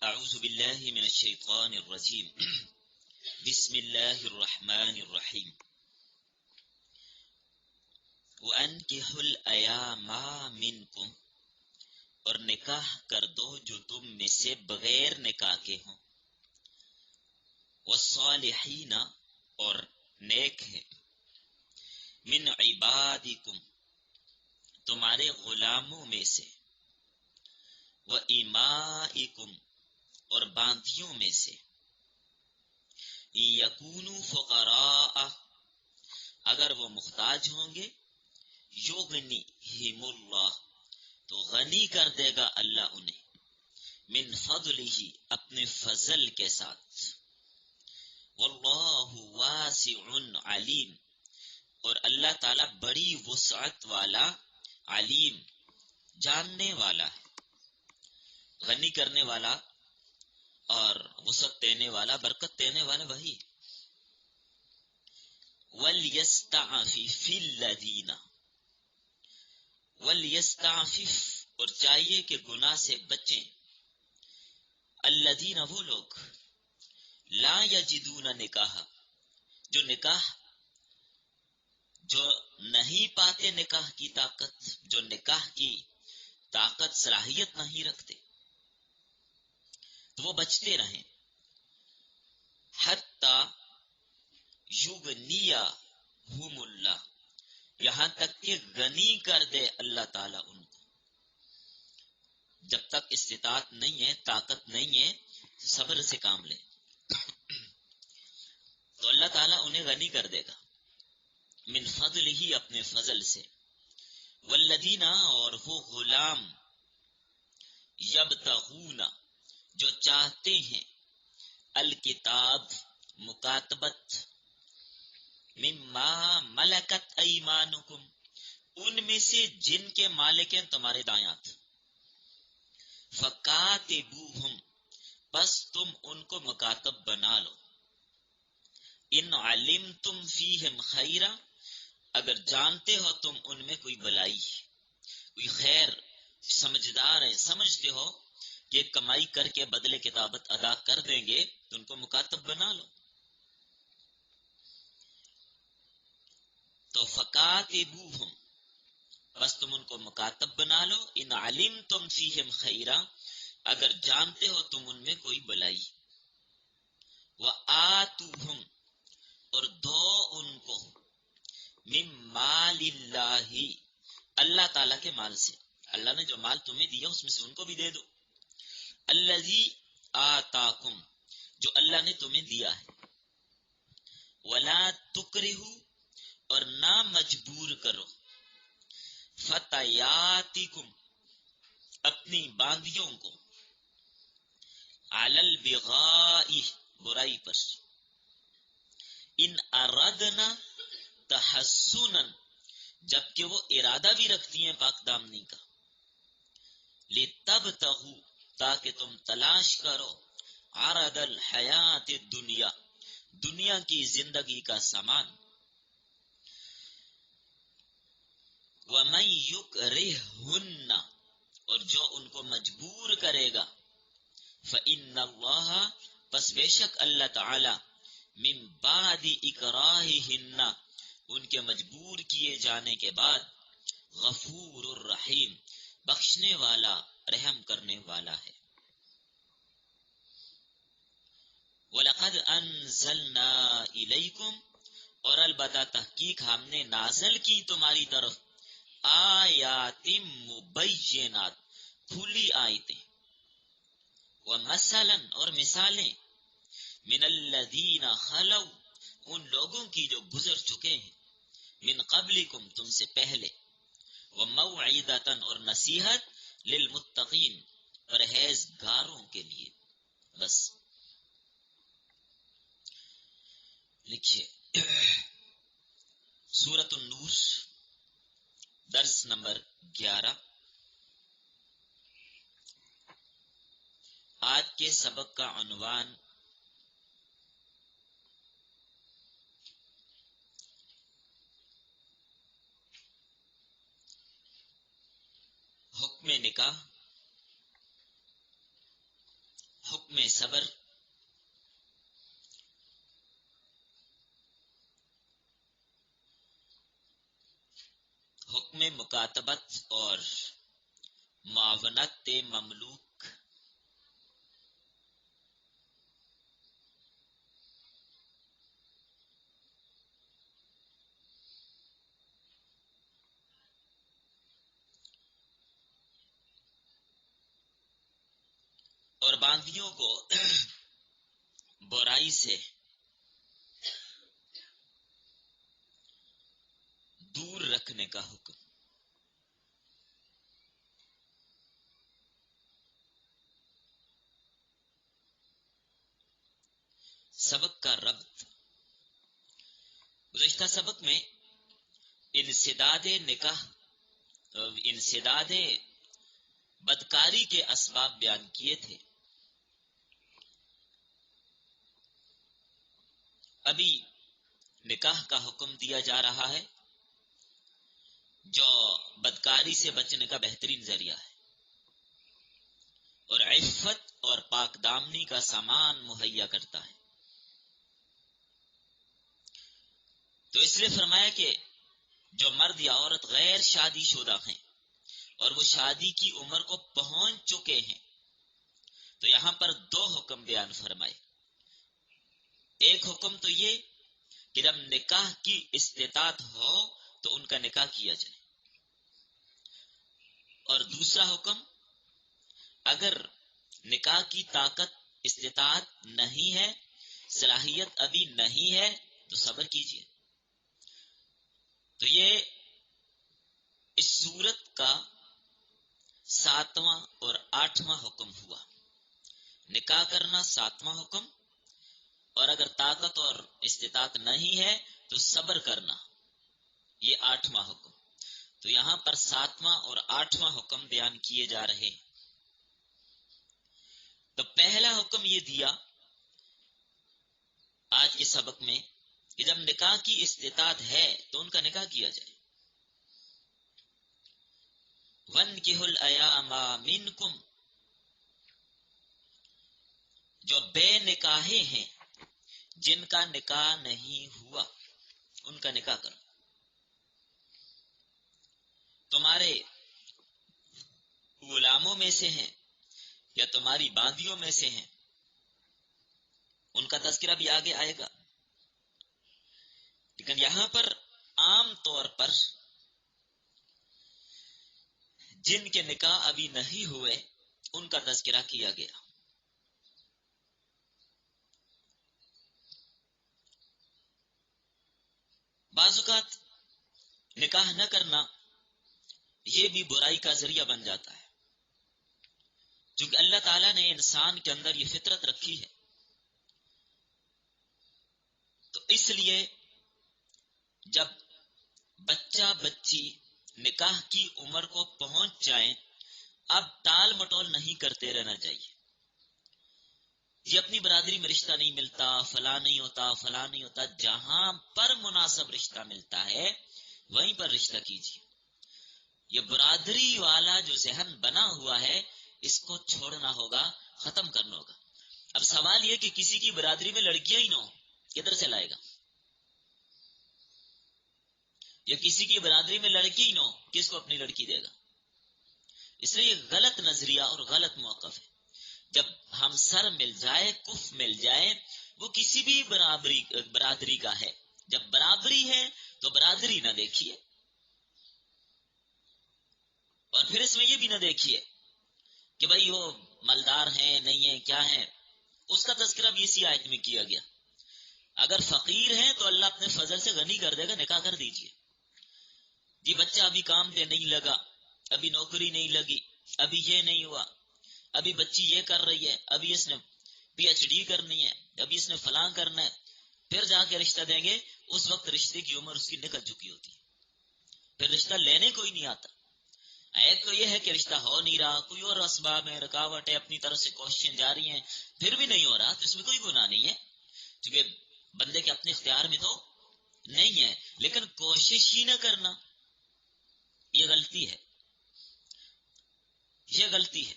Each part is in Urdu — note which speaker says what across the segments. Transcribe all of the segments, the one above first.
Speaker 1: اعوذ باللہ من الشیطان الرجیم بسم اللہ الرحمن الرحیم وَأَنْكِحُوا الْأَيَامَ مِنْكُمْ اور نکاح کر دو جو تم میں سے بغیر نکاح کے ہوں، وَالصَّالِحِينَ اور نیک ہیں، مِنْ عِبَادِكُمْ تمہارے غلاموں میں سے، وَإِمَائِكُمْ اور باندھیوں میں سے، یکونوا فقراء اگر وہ محتاج ہوں گے، یغنیہم اللہ تو غنی کر دے گا اللہ انہیں، من فضلہ اپنے فضل کے ساتھ، واللہ واسع علیم اور اللہ تعالی بڑی وسعت والا، علیم جاننے والا ہے، غنی کرنے والا اور وسعت دینے والا، برکت دینے والا وہی۔ وَلْيَسْتَعْفِفِ الَّذِينَ وَلْيَسْتَعْفِفْ اور چاہیے کہ گناہ سے بچیں، الَّذِينَ وہ لوگ، لا یجدون نکاح جو نہیں پاتے نکاح کی طاقت، جو نکاح کی طاقت صلاحیت نہیں رکھتے، تو وہ بچتے رہیں، حتی یغنیہم اللہ یہاں تک کہ غنی کر دے اللہ تعالیٰ ان کو۔ جب تک استطاعت نہیں ہے، طاقت نہیں ہے، صبر سے کام لے تو اللہ تعالیٰ انہیں غنی کر دے گا، من فضل ہی اپنے فضل سے، والذین اور وہ غلام، یبتغون جو چاہتے ہیں، الکتاب مکاتبت، مما ملکت ایمانکم ان میں سے جن کے مالک ہیں تمہارے دایات، فکاتبوہم بس تم ان کو مکاتب بنا لو، ان علمتم فیہم خیرا اگر جانتے ہو تم ان میں کوئی بلائی، کوئی خیر، سمجھدار ہے، سمجھتے ہو کہ کمائی کر کے بدلے کتابت ادا کر دیں گے تو ان کو مکاتب بنا لو۔ تو فکاتبوہم بس تم ان کو مکاتب بنا لو، ان علمتم فیہم خیرا اگر جانتے ہو تم ان میں کوئی بلائی، وآتوہم اور دو ان کو، من مال اللہ اللہ تعالیٰ کے مال سے، اللہ نے جو مال تمہیں دیا اس میں سے ان کو بھی دے دو، الذی آتاکم جو اللہ نے تمہیں دیا ہے، ولا تکرہوا اور نہ مجبور کرو، فتیاتکم اپنی باندھیوں کو، علی البغاء برائی پر، ان اردنا تحسنا جبکہ وہ ارادہ بھی رکھتی ہیں پاک دامنی کا، لتبتغوا تاکہ تم تلاش کرو، عرض الحیات الدنیا دنیا کی زندگی کا سامان، وَمَن یکرہہن اور جو ان کو مجبور کرے گا، فإن اللہ پس بے شک اللہ تعالی، من بعد اکراہہن ان کے مجبور کیے جانے کے بعد، غفور الرحیم بخشنے والا، رحم کرنے والا ہے۔ وَلَقَدْ أَنزَلْنَا إِلَيْكُمْ اور البتہ تحقیق ہم نے نازل کی تمہاری طرف، آیات مبینات کھلی آیتیں، ومثلا اور مثالیں، من الذین خلو ان لوگوں کی جو گزر چکے ہیں، من قبلکم تم سے پہلے، وموعظۃ اور نصیحت، للمتقین پرہیزگاروں کے لیے۔ بس لکھیے سورۃ النور درس نمبر 11۔ آج کے سبق کا عنوان حکم نکاح، حکم صبر، حکم مکاتبت اور معاونت مملوک، اور باندیوں کو برائی سے دور رکھنے کا حکم، سبق کا ربط۔ گزشتہ سبق میں انسداد نکاح، انسداد بدکاری کے اسباب بیان کیے تھے۔ ابھی نکاح کا حکم دیا جا رہا ہے جو بدکاری سے بچنے کا بہترین ذریعہ ہے اور عفت اور پاک دامنی کا سامان مہیا کرتا ہے۔ تو اس لیے فرمایا کہ جو مرد یا عورت غیر شادی شدہ ہیں اور وہ شادی کی عمر کو پہنچ چکے ہیں، تو یہاں پر دو حکم بیان فرمائے۔ ایک حکم تو یہ کہ جب نکاح کی استطاعت ہو تو ان کا نکاح کیا جائے، اور دوسرا حکم اگر نکاح کی طاقت استطاعت نہیں ہے، صلاحیت ابھی نہیں ہے، تو صبر کیجیے۔ تو یہ اس سورت کا 7واں اور 8واں حکم ہوا۔ نکاح کرنا 7واں حکم، اور اگر طاقت اور استطاعت نہیں ہے تو صبر کرنا، یہ 8واں حکم۔ تو یہاں پر 7واں اور 8واں حکم بیان کیے جا رہے ہیں۔ تو پہلا حکم یہ دیا آج کے سبق میں کہ جب نکاح کی استطاعت ہے تو ان کا نکاح کیا جائے۔ وَانْكِحُوا الْأَيَامَ مِنْكُمْ، جو بے نکاحے ہیں، جن کا نکاح نہیں ہوا، ان کا نکاح کرو۔ تمہارے غلاموں میں سے ہیں یا تمہاری باندیوں میں سے ہیں، ان کا تذکرہ بھی آگے آئے گا، لیکن یہاں پر عام طور پر جن کے نکاح ابھی نہیں ہوئے ان کا تذکرہ کیا گیا۔ بعض اوقات نکاح نہ کرنا یہ بھی برائی کا ذریعہ بن جاتا ہے، چونکہ اللہ تعالیٰ نے انسان کے اندر یہ فطرت رکھی ہے۔ تو اس لیے جب بچہ بچی نکاح کی عمر کو پہنچ جائیں، اب ٹال مٹول نہیں کرتے رہنا چاہیے۔ یہ اپنی برادری میں رشتہ نہیں ملتا، فلاں نہیں ہوتا، فلاں نہیں ہوتا، جہاں پر مناسب رشتہ ملتا ہے وہیں پر رشتہ کیجیے۔ یہ برادری والا جو ذہن بنا ہوا ہے اس کو چھوڑنا ہوگا، ختم کرنا ہوگا۔ اب سوال یہ کہ کسی کی برادری میں لڑکیاں ہی نہ ہو، کدھر سے لائے گا؟ یا کسی کی برادری میں لڑکی ہی نہ ہو، کس کو اپنی لڑکی دے گا؟ اس لیے یہ غلط نظریہ اور غلط موقف ہے۔ جب ہم سر مل جائے، کف مل جائے، وہ کسی بھی برادری کا ہے، جب برابری ہے تو برادری نہ دیکھیے، اور پھر اس میں یہ بھی نہ دیکھیے کہ بھائی وہ مالدار ہیں نہیں ہیں کیا ہیں، اس کا تذکرہ بھی اسی آیت میں کیا گیا۔ اگر فقیر ہیں تو اللہ اپنے فضل سے غنی کر دے گا، نکاح کر دیجیے۔ جی بچہ ابھی کام پہ نہیں لگا، ابھی نوکری نہیں لگی، ابھی یہ نہیں ہوا، ابھی بچی یہ کر رہی ہے، ابھی اس نے پی ایچ ڈی کرنی ہے، ابھی اس نے فلاں کرنا ہے، پھر جا کے رشتہ دیں گے، اس وقت رشتے کی عمر اس کی نکل چکی ہوتی ہے، پھر رشتہ لینے کو ہی نہیں آتا۔ ایک تو یہ ہے کہ رشتہ ہو نہیں رہا، کوئی اور اسباب ہے، رکاوٹ ہے، اپنی طرف سے کوششیں جاری ہیں، پھر بھی نہیں ہو رہا، تو اس میں کوئی گناہ نہیں ہے، کیونکہ بندے کے اپنے اختیار میں تو نہیں ہے، لیکن کوشش ہی نہ کرنا یہ غلطی ہے، یہ غلطی ہے۔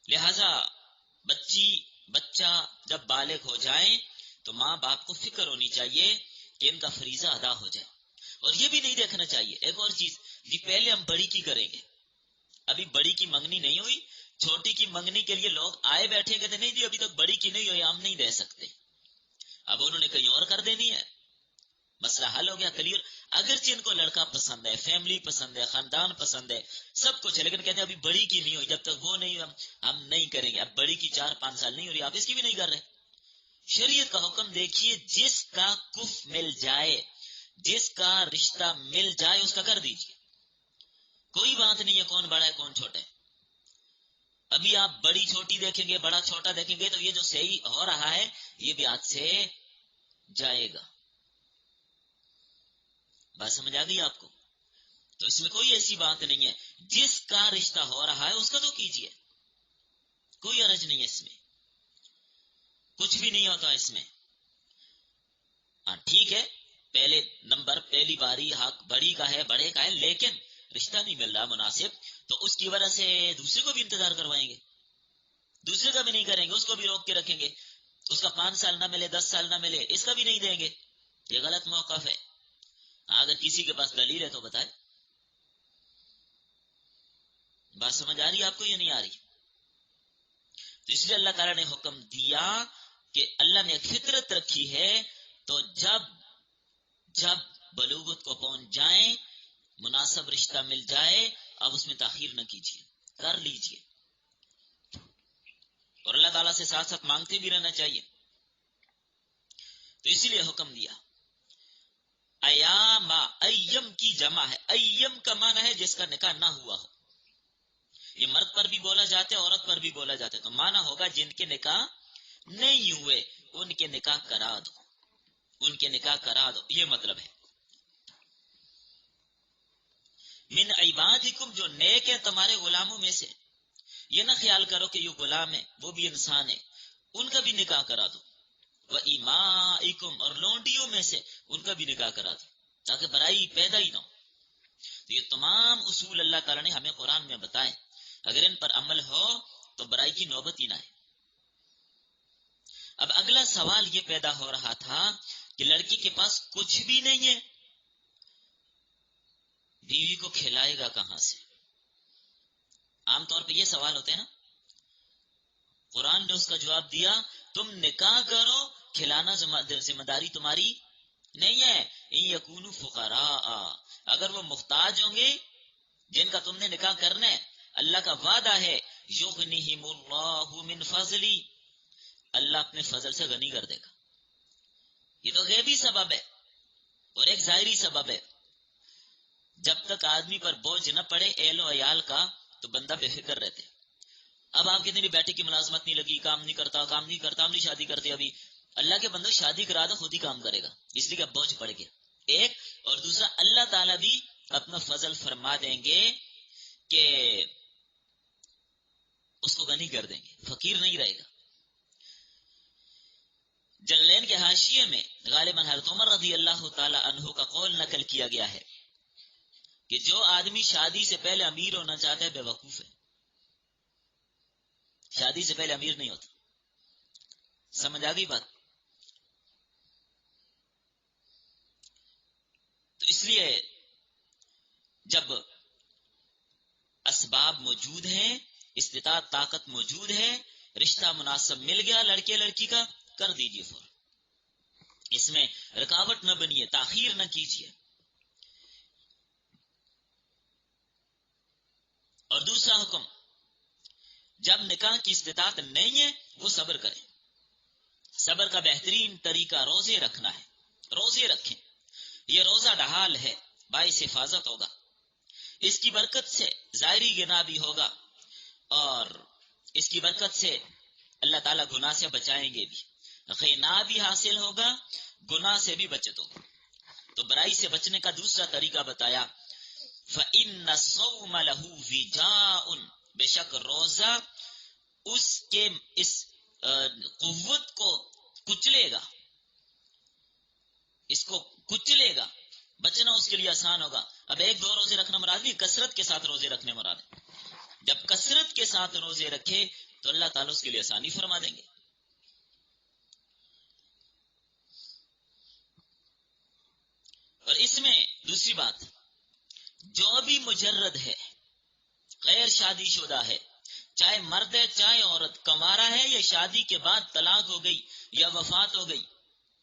Speaker 1: لہذا بچہ جب بالغ ہو جائیں تو ماں باپ کو فکر ہونی چاہیے کہ ان کا فریضہ ادا ہو جائے. اور یہ بھی نہیں دیکھنا چاہیے ایک اور چیز کہ پہلے ہم بڑی کی کریں گے، ابھی بڑی کی منگنی نہیں ہوئی، چھوٹی کی منگنی کے لیے لوگ آئے بیٹھے گئے تھے، نہیں جی ابھی تک بڑی کی نہیں ہوئی، ہم نہیں دے سکتے. اب انہوں نے کہیں اور کر دینی ہے، مسئلہ حل ہو گیا کلیئر. اگرچہ ان کو لڑکا پسند ہے، فیملی پسند ہے، خاندان پسند ہے، سب کچھ ہے، لیکن کہتے ہیں ابھی بڑی کی نہیں ہوئی، جب تک وہ نہیں ہم نہیں کریں گے. اب بڑی کی 4-5 سال نہیں ہو رہی، آپ اس کی بھی نہیں کر رہے. شریعت کا حکم دیکھیے، جس کا کف مل جائے، جس کا رشتہ مل جائے اس کا کر دیجیے. کوئی بات نہیں ہے کون بڑا ہے کون چھوٹا ہے. ابھی آپ بڑی چھوٹی دیکھیں گے، بڑا چھوٹا دیکھیں گے تو یہ جو صحیح ہو رہا ہے یہ بھی ہاتھ سے جائے گا. بات سمجھ آ گئی آپ کو؟ تو اس میں کوئی ایسی بات نہیں ہے، جس کا رشتہ ہو رہا ہے اس کا تو کیجیے، کوئی عرض نہیں ہے، اس میں کچھ بھی نہیں ہوتا اس میں. ہاں ٹھیک ہے، پہلے نمبر پہلی باری حق بڑی کا ہے، بڑے کا ہے، لیکن رشتہ نہیں مل رہا مناسب تو اس کی وجہ سے دوسرے کو بھی انتظار کروائیں گے، دوسرے کا بھی نہیں کریں گے، اس کو بھی روک کے رکھیں گے. اس کا 5 سال نہ ملے، 10 سال نہ ملے، اس کا بھی نہیں دیں گے. یہ غلط موقف ہے. اگر کسی کے پاس دلیل ہے تو بتائے. بات سمجھ آ رہی ہے آپ کو یا نہیں آ رہی؟ تو اس لیے اللہ تعالیٰ نے حکم دیا کہ اللہ نے ایک فطرت رکھی ہے، تو جب بلوغت کو پہنچ جائیں، مناسب رشتہ مل جائے، اب اس میں تاخیر نہ کیجیے، کر لیجیے. اور اللہ تعالیٰ سے ساتھ ساتھ مانگتے بھی رہنا چاہیے. تو اسی لیے حکم دیا. ایاما، ایم کی جمع ہے، ایم کا معنی ہے جس کا نکاح نہ ہوا ہو. یہ مرد پر بھی بولا جاتا ہے، عورت پر بھی بولا جاتا ہے، تو معنی ہوگا جن کے نکاح نہیں ہوئے ان کے نکاح کرا دو، ان کے نکاح کرا دو، یہ مطلب ہے. من عبادکم، جو نیک ہیں تمہارے غلاموں میں سے. یہ نہ خیال کرو کہ یہ غلام ہے وہ بھی انسان ہے، ان کا بھی نکاح کرا دو. وَإِمَائِكُمْ، اور لونڈیوں میں سے ان کا بھی نکاح کرا دو تاکہ برائی پیدا ہی نہ ہو. تو یہ تمام اصول اللہ تعالیٰ نے ہمیں قرآن میں بتائے، اگر ان پر عمل ہو تو برائی کی نوبت ہی نہ ہے. اب اگلا سوال یہ پیدا ہو رہا تھا کہ لڑکی کے پاس کچھ بھی نہیں ہے، بیوی کو کھلائے گا کہاں سے؟ عام طور پہ یہ سوال ہوتے ہیں نا. قرآن نے اس کا جواب دیا، تم نکاح کرو، کھلانا ذمہ داری تمہاری نہیں ہے. ان یکونوا فقراء، اگر وہ محتاج ہوں گے جن کا تم نے نکاح کرنا ہے، اللہ کا وعدہ ہے یغنیہم اللہ من فضلی، اللہ اپنے فضل سے غنی کر دے گا. یہ تو غیبی سبب ہے اور ایک ظاہری سبب ہے. جب تک آدمی پر بوجھ نہ پڑے اہل و عیال کا تو بندہ بے فکر رہتے. اب آپ کتنی بیٹے کی ملازمت نہیں لگی، کام نہیں کرتا، ہم نہیں شادی کرتے. ابھی اللہ کے بندو شادی کرا دو، خود ہی کام کرے گا، اس لیے کہ بوجھ پڑ گیا. ایک اور دوسرا، اللہ تعالیٰ بھی اپنا فضل فرما دیں گے کہ اس کو غنی کر دیں گے، فقیر نہیں رہے گا. جلالین کے حاشیے میں غالباً حضرت عمر رضی اللہ تعالی عنہ کا قول نقل کیا گیا ہے کہ جو آدمی شادی سے پہلے امیر ہونا چاہتا ہے بے وقوف ہے، شادی سے پہلے امیر نہیں ہوتا. سمجھ آ گئی بات؟ تو اس لیے جب اسباب موجود ہیں، استطاعت طاقت موجود ہے، رشتہ مناسب مل گیا لڑکے لڑکی کا، کر دیجیے فوراً. اس میں رکاوٹ نہ بنیے، تاخیر نہ کیجیے. اور دوسرا حکم، جب نکاح کی استطاعت نہیں ہے وہ صبر کرے. صبر کا بہترین طریقہ روزے رکھنا ہے. روزے رکھیں، یہ روزہ ڈھال ہے، باعث حفاظت ہوگا. اس کی برکت سے ظاہری گناہ بھی ہوگا اور اس کی برکت سے اللہ تعالیٰ گناہ سے بچائیں گے بھی. غنا بھی حاصل ہوگا، گناہ سے بھی بچت ہوگا. تو برائی سے بچنے کا دوسرا طریقہ بتایا، فَإِنَّ الصَّوْمَ لَهُ وِجَاءٌ، بے شک روزہ اس کے اس قوت کو کچلے گا، اس کو کچلے گا، بچنا اس کے لیے آسان ہوگا. اب 1-2 روزے رکھنا مراد نہیں، کثرت کے ساتھ روزے رکھنے مراد ہے. جب کثرت کے ساتھ روزے رکھے تو اللہ تعالیٰ اس کے لیے آسانی فرما دیں گے. اور اس میں دوسری بات، جو بھی مجرد ہے، غیر شادی شدہ ہے، چاہے مرد ہے چاہے عورت، کمارا ہے یا شادی کے بعد طلاق ہو گئی یا وفات ہو گئی،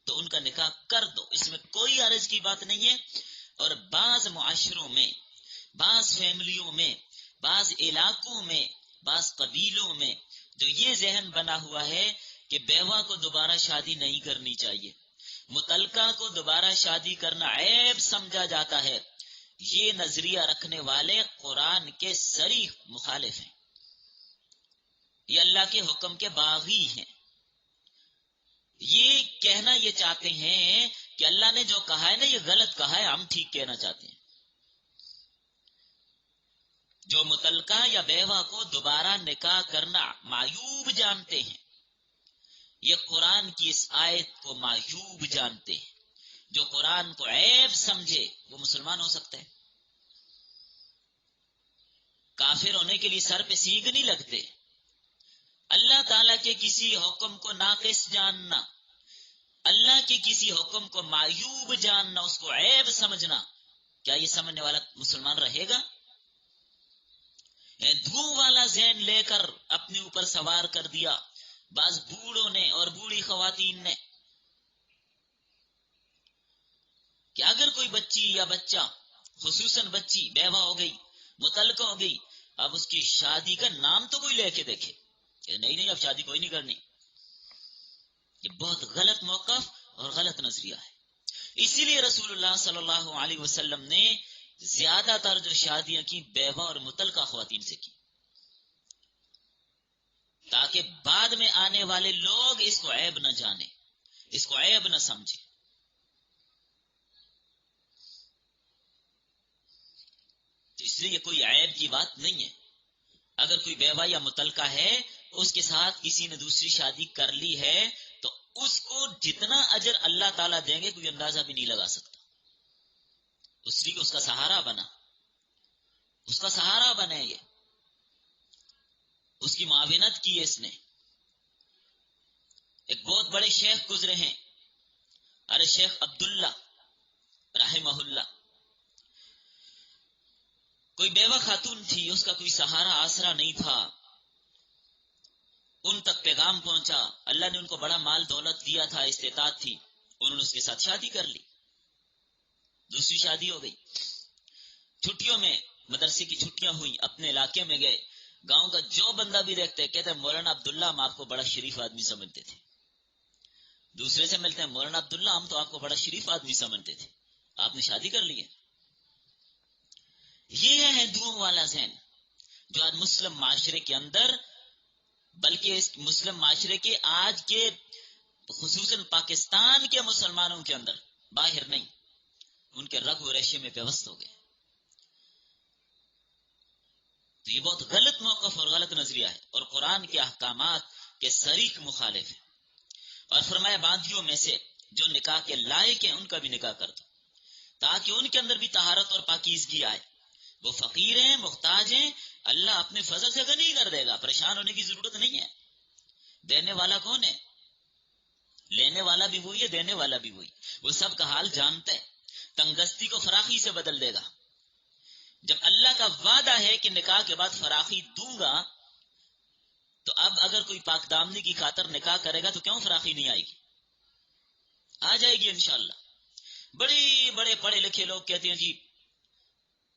Speaker 1: تو ان کا نکاح کر دو، اس میں کوئی حرج کی بات نہیں ہے. اور بعض معاشروں میں، بعض فیملیوں میں، بعض علاقوں میں، بعض قبیلوں میں جو یہ ذہن بنا ہوا ہے کہ بیوہ کو دوبارہ شادی نہیں کرنی چاہیے، متعلقہ کو دوبارہ شادی کرنا عیب سمجھا جاتا ہے، یہ نظریہ رکھنے والے قرآن کے صریح مخالف ہیں، یہ اللہ کے حکم کے باغی ہیں. یہ کہنا یہ چاہتے ہیں کہ اللہ نے جو کہا ہے نا یہ غلط کہا ہے، ہم ٹھیک کہنا چاہتے ہیں. جو متعلقہ یا بیوہ کو دوبارہ نکاح کرنا معیوب جانتے ہیں، یہ قرآن کی اس آیت کو معیوب جانتے ہیں. جو قرآن کو عیب سمجھے وہ مسلمان ہو سکتا ہے. کافر ہونے کے لیے سر پہ سینگ نہیں لگتے. اللہ تعالیٰ کے کسی حکم کو ناقص جاننا، اللہ کے کسی حکم کو معیوب جاننا، اس کو عیب سمجھنا، کیا یہ سمجھنے والا مسلمان رہے گا؟ دھواں والا ذہن لے کر اپنے اوپر سوار کر دیا بعض بوڑھوں نے اور بوڑھی خواتین نے کہ اگر کوئی بچی یا بچہ، خصوصاً بچی بیوہ ہو گئی، متعلقہ ہو گئی، اب اس کی شادی کا نام تو کوئی لے کے دیکھے کہ نہیں اب شادی کوئی نہیں کرنی. یہ بہت غلط موقف اور غلط نظریہ ہے. اسی لیے رسول اللہ صلی اللہ علیہ وسلم نے زیادہ تر جو شادیاں کی بیوہ اور متعلقہ خواتین سے کی، تاکہ بعد میں آنے والے لوگ اس کو عیب نہ جانے، اس کو عیب نہ سمجھے. تو اس لیے یہ کوئی عیب کی بات نہیں ہے. اگر کوئی بیوہ یا متعلقہ ہے، اس کے ساتھ کسی نے دوسری شادی کر لی ہے، تو اس کو جتنا اجر اللہ تعالیٰ دیں گے کوئی اندازہ بھی نہیں لگا سکتا. اس لیے اس کا سہارا بنا، اس کا سہارا بنے، یہ اس کی معاونت کی ہے اس نے. ایک بہت بڑے شیخ گزرے ہیں، ارے شیخ عبداللہ رحمہ اللہ. کوئی بیوہ خاتون تھی، اس کا کوئی سہارا آسرا نہیں تھا. ان تک پیغام پہنچا، اللہ نے ان کو بڑا مال دولت دیا تھا، استطاعت تھی، انہوں نے اس کے ساتھ شادی کر لی، دوسری شادی ہو گئی. چھٹیوں میں مدرسے کی چھٹیاں ہوئی، اپنے علاقے میں گئے، گاؤں کا جو بندہ بھی دیکھتے کہتے مولانا عبداللہ ہم آپ کو بڑا شریف آدمی سمجھتے تھے. دوسرے سے ملتے ہیں، مولانا عبداللہ ہم تو آپ کو بڑا شریف آدمی سمجھتے تھے، آپ نے شادی کر لی ہے. یہ ہے ہندوؤں والا ذہن جو آج مسلم معاشرے کے اندر، بلکہ اس مسلم معاشرے کے آج کے خصوصاً پاکستان کے مسلمانوں کے اندر، باہر نہیں، ان کے رگ و ریشے میں پیوست ہو گئے. تو یہ بہت غلط موقف اور غلط نظریہ ہے اور قرآن کے احکامات کے صریح مخالف ہے. اور فرمایا باندھیوں میں سے جو نکاح کے لائق ہیں ان کا بھی نکاح کر دو، تاکہ ان کے اندر بھی طہارت اور پاکیزگی آئے. وہ فقیر ہیں، محتاج ہیں، اللہ اپنے فضل سے غنی کر دے گا، پریشان ہونے کی ضرورت نہیں ہے. دینے والا کون ہے؟ لینے والا بھی وہی ہے، دینے والا بھی وہی. وہ سب کا حال جانتا ہے، تنگستی کو فراخی سے بدل دے گا. جب اللہ کا وعدہ ہے کہ نکاح کے بعد فراخی دوں گا، تو اب اگر کوئی پاک دامنی کی خاطر نکاح کرے گا تو کیوں فراخی نہیں آئے گی؟ آ جائے گی انشاءاللہ. بڑے بڑے پڑھے لکھے لوگ کہتے ہیں جی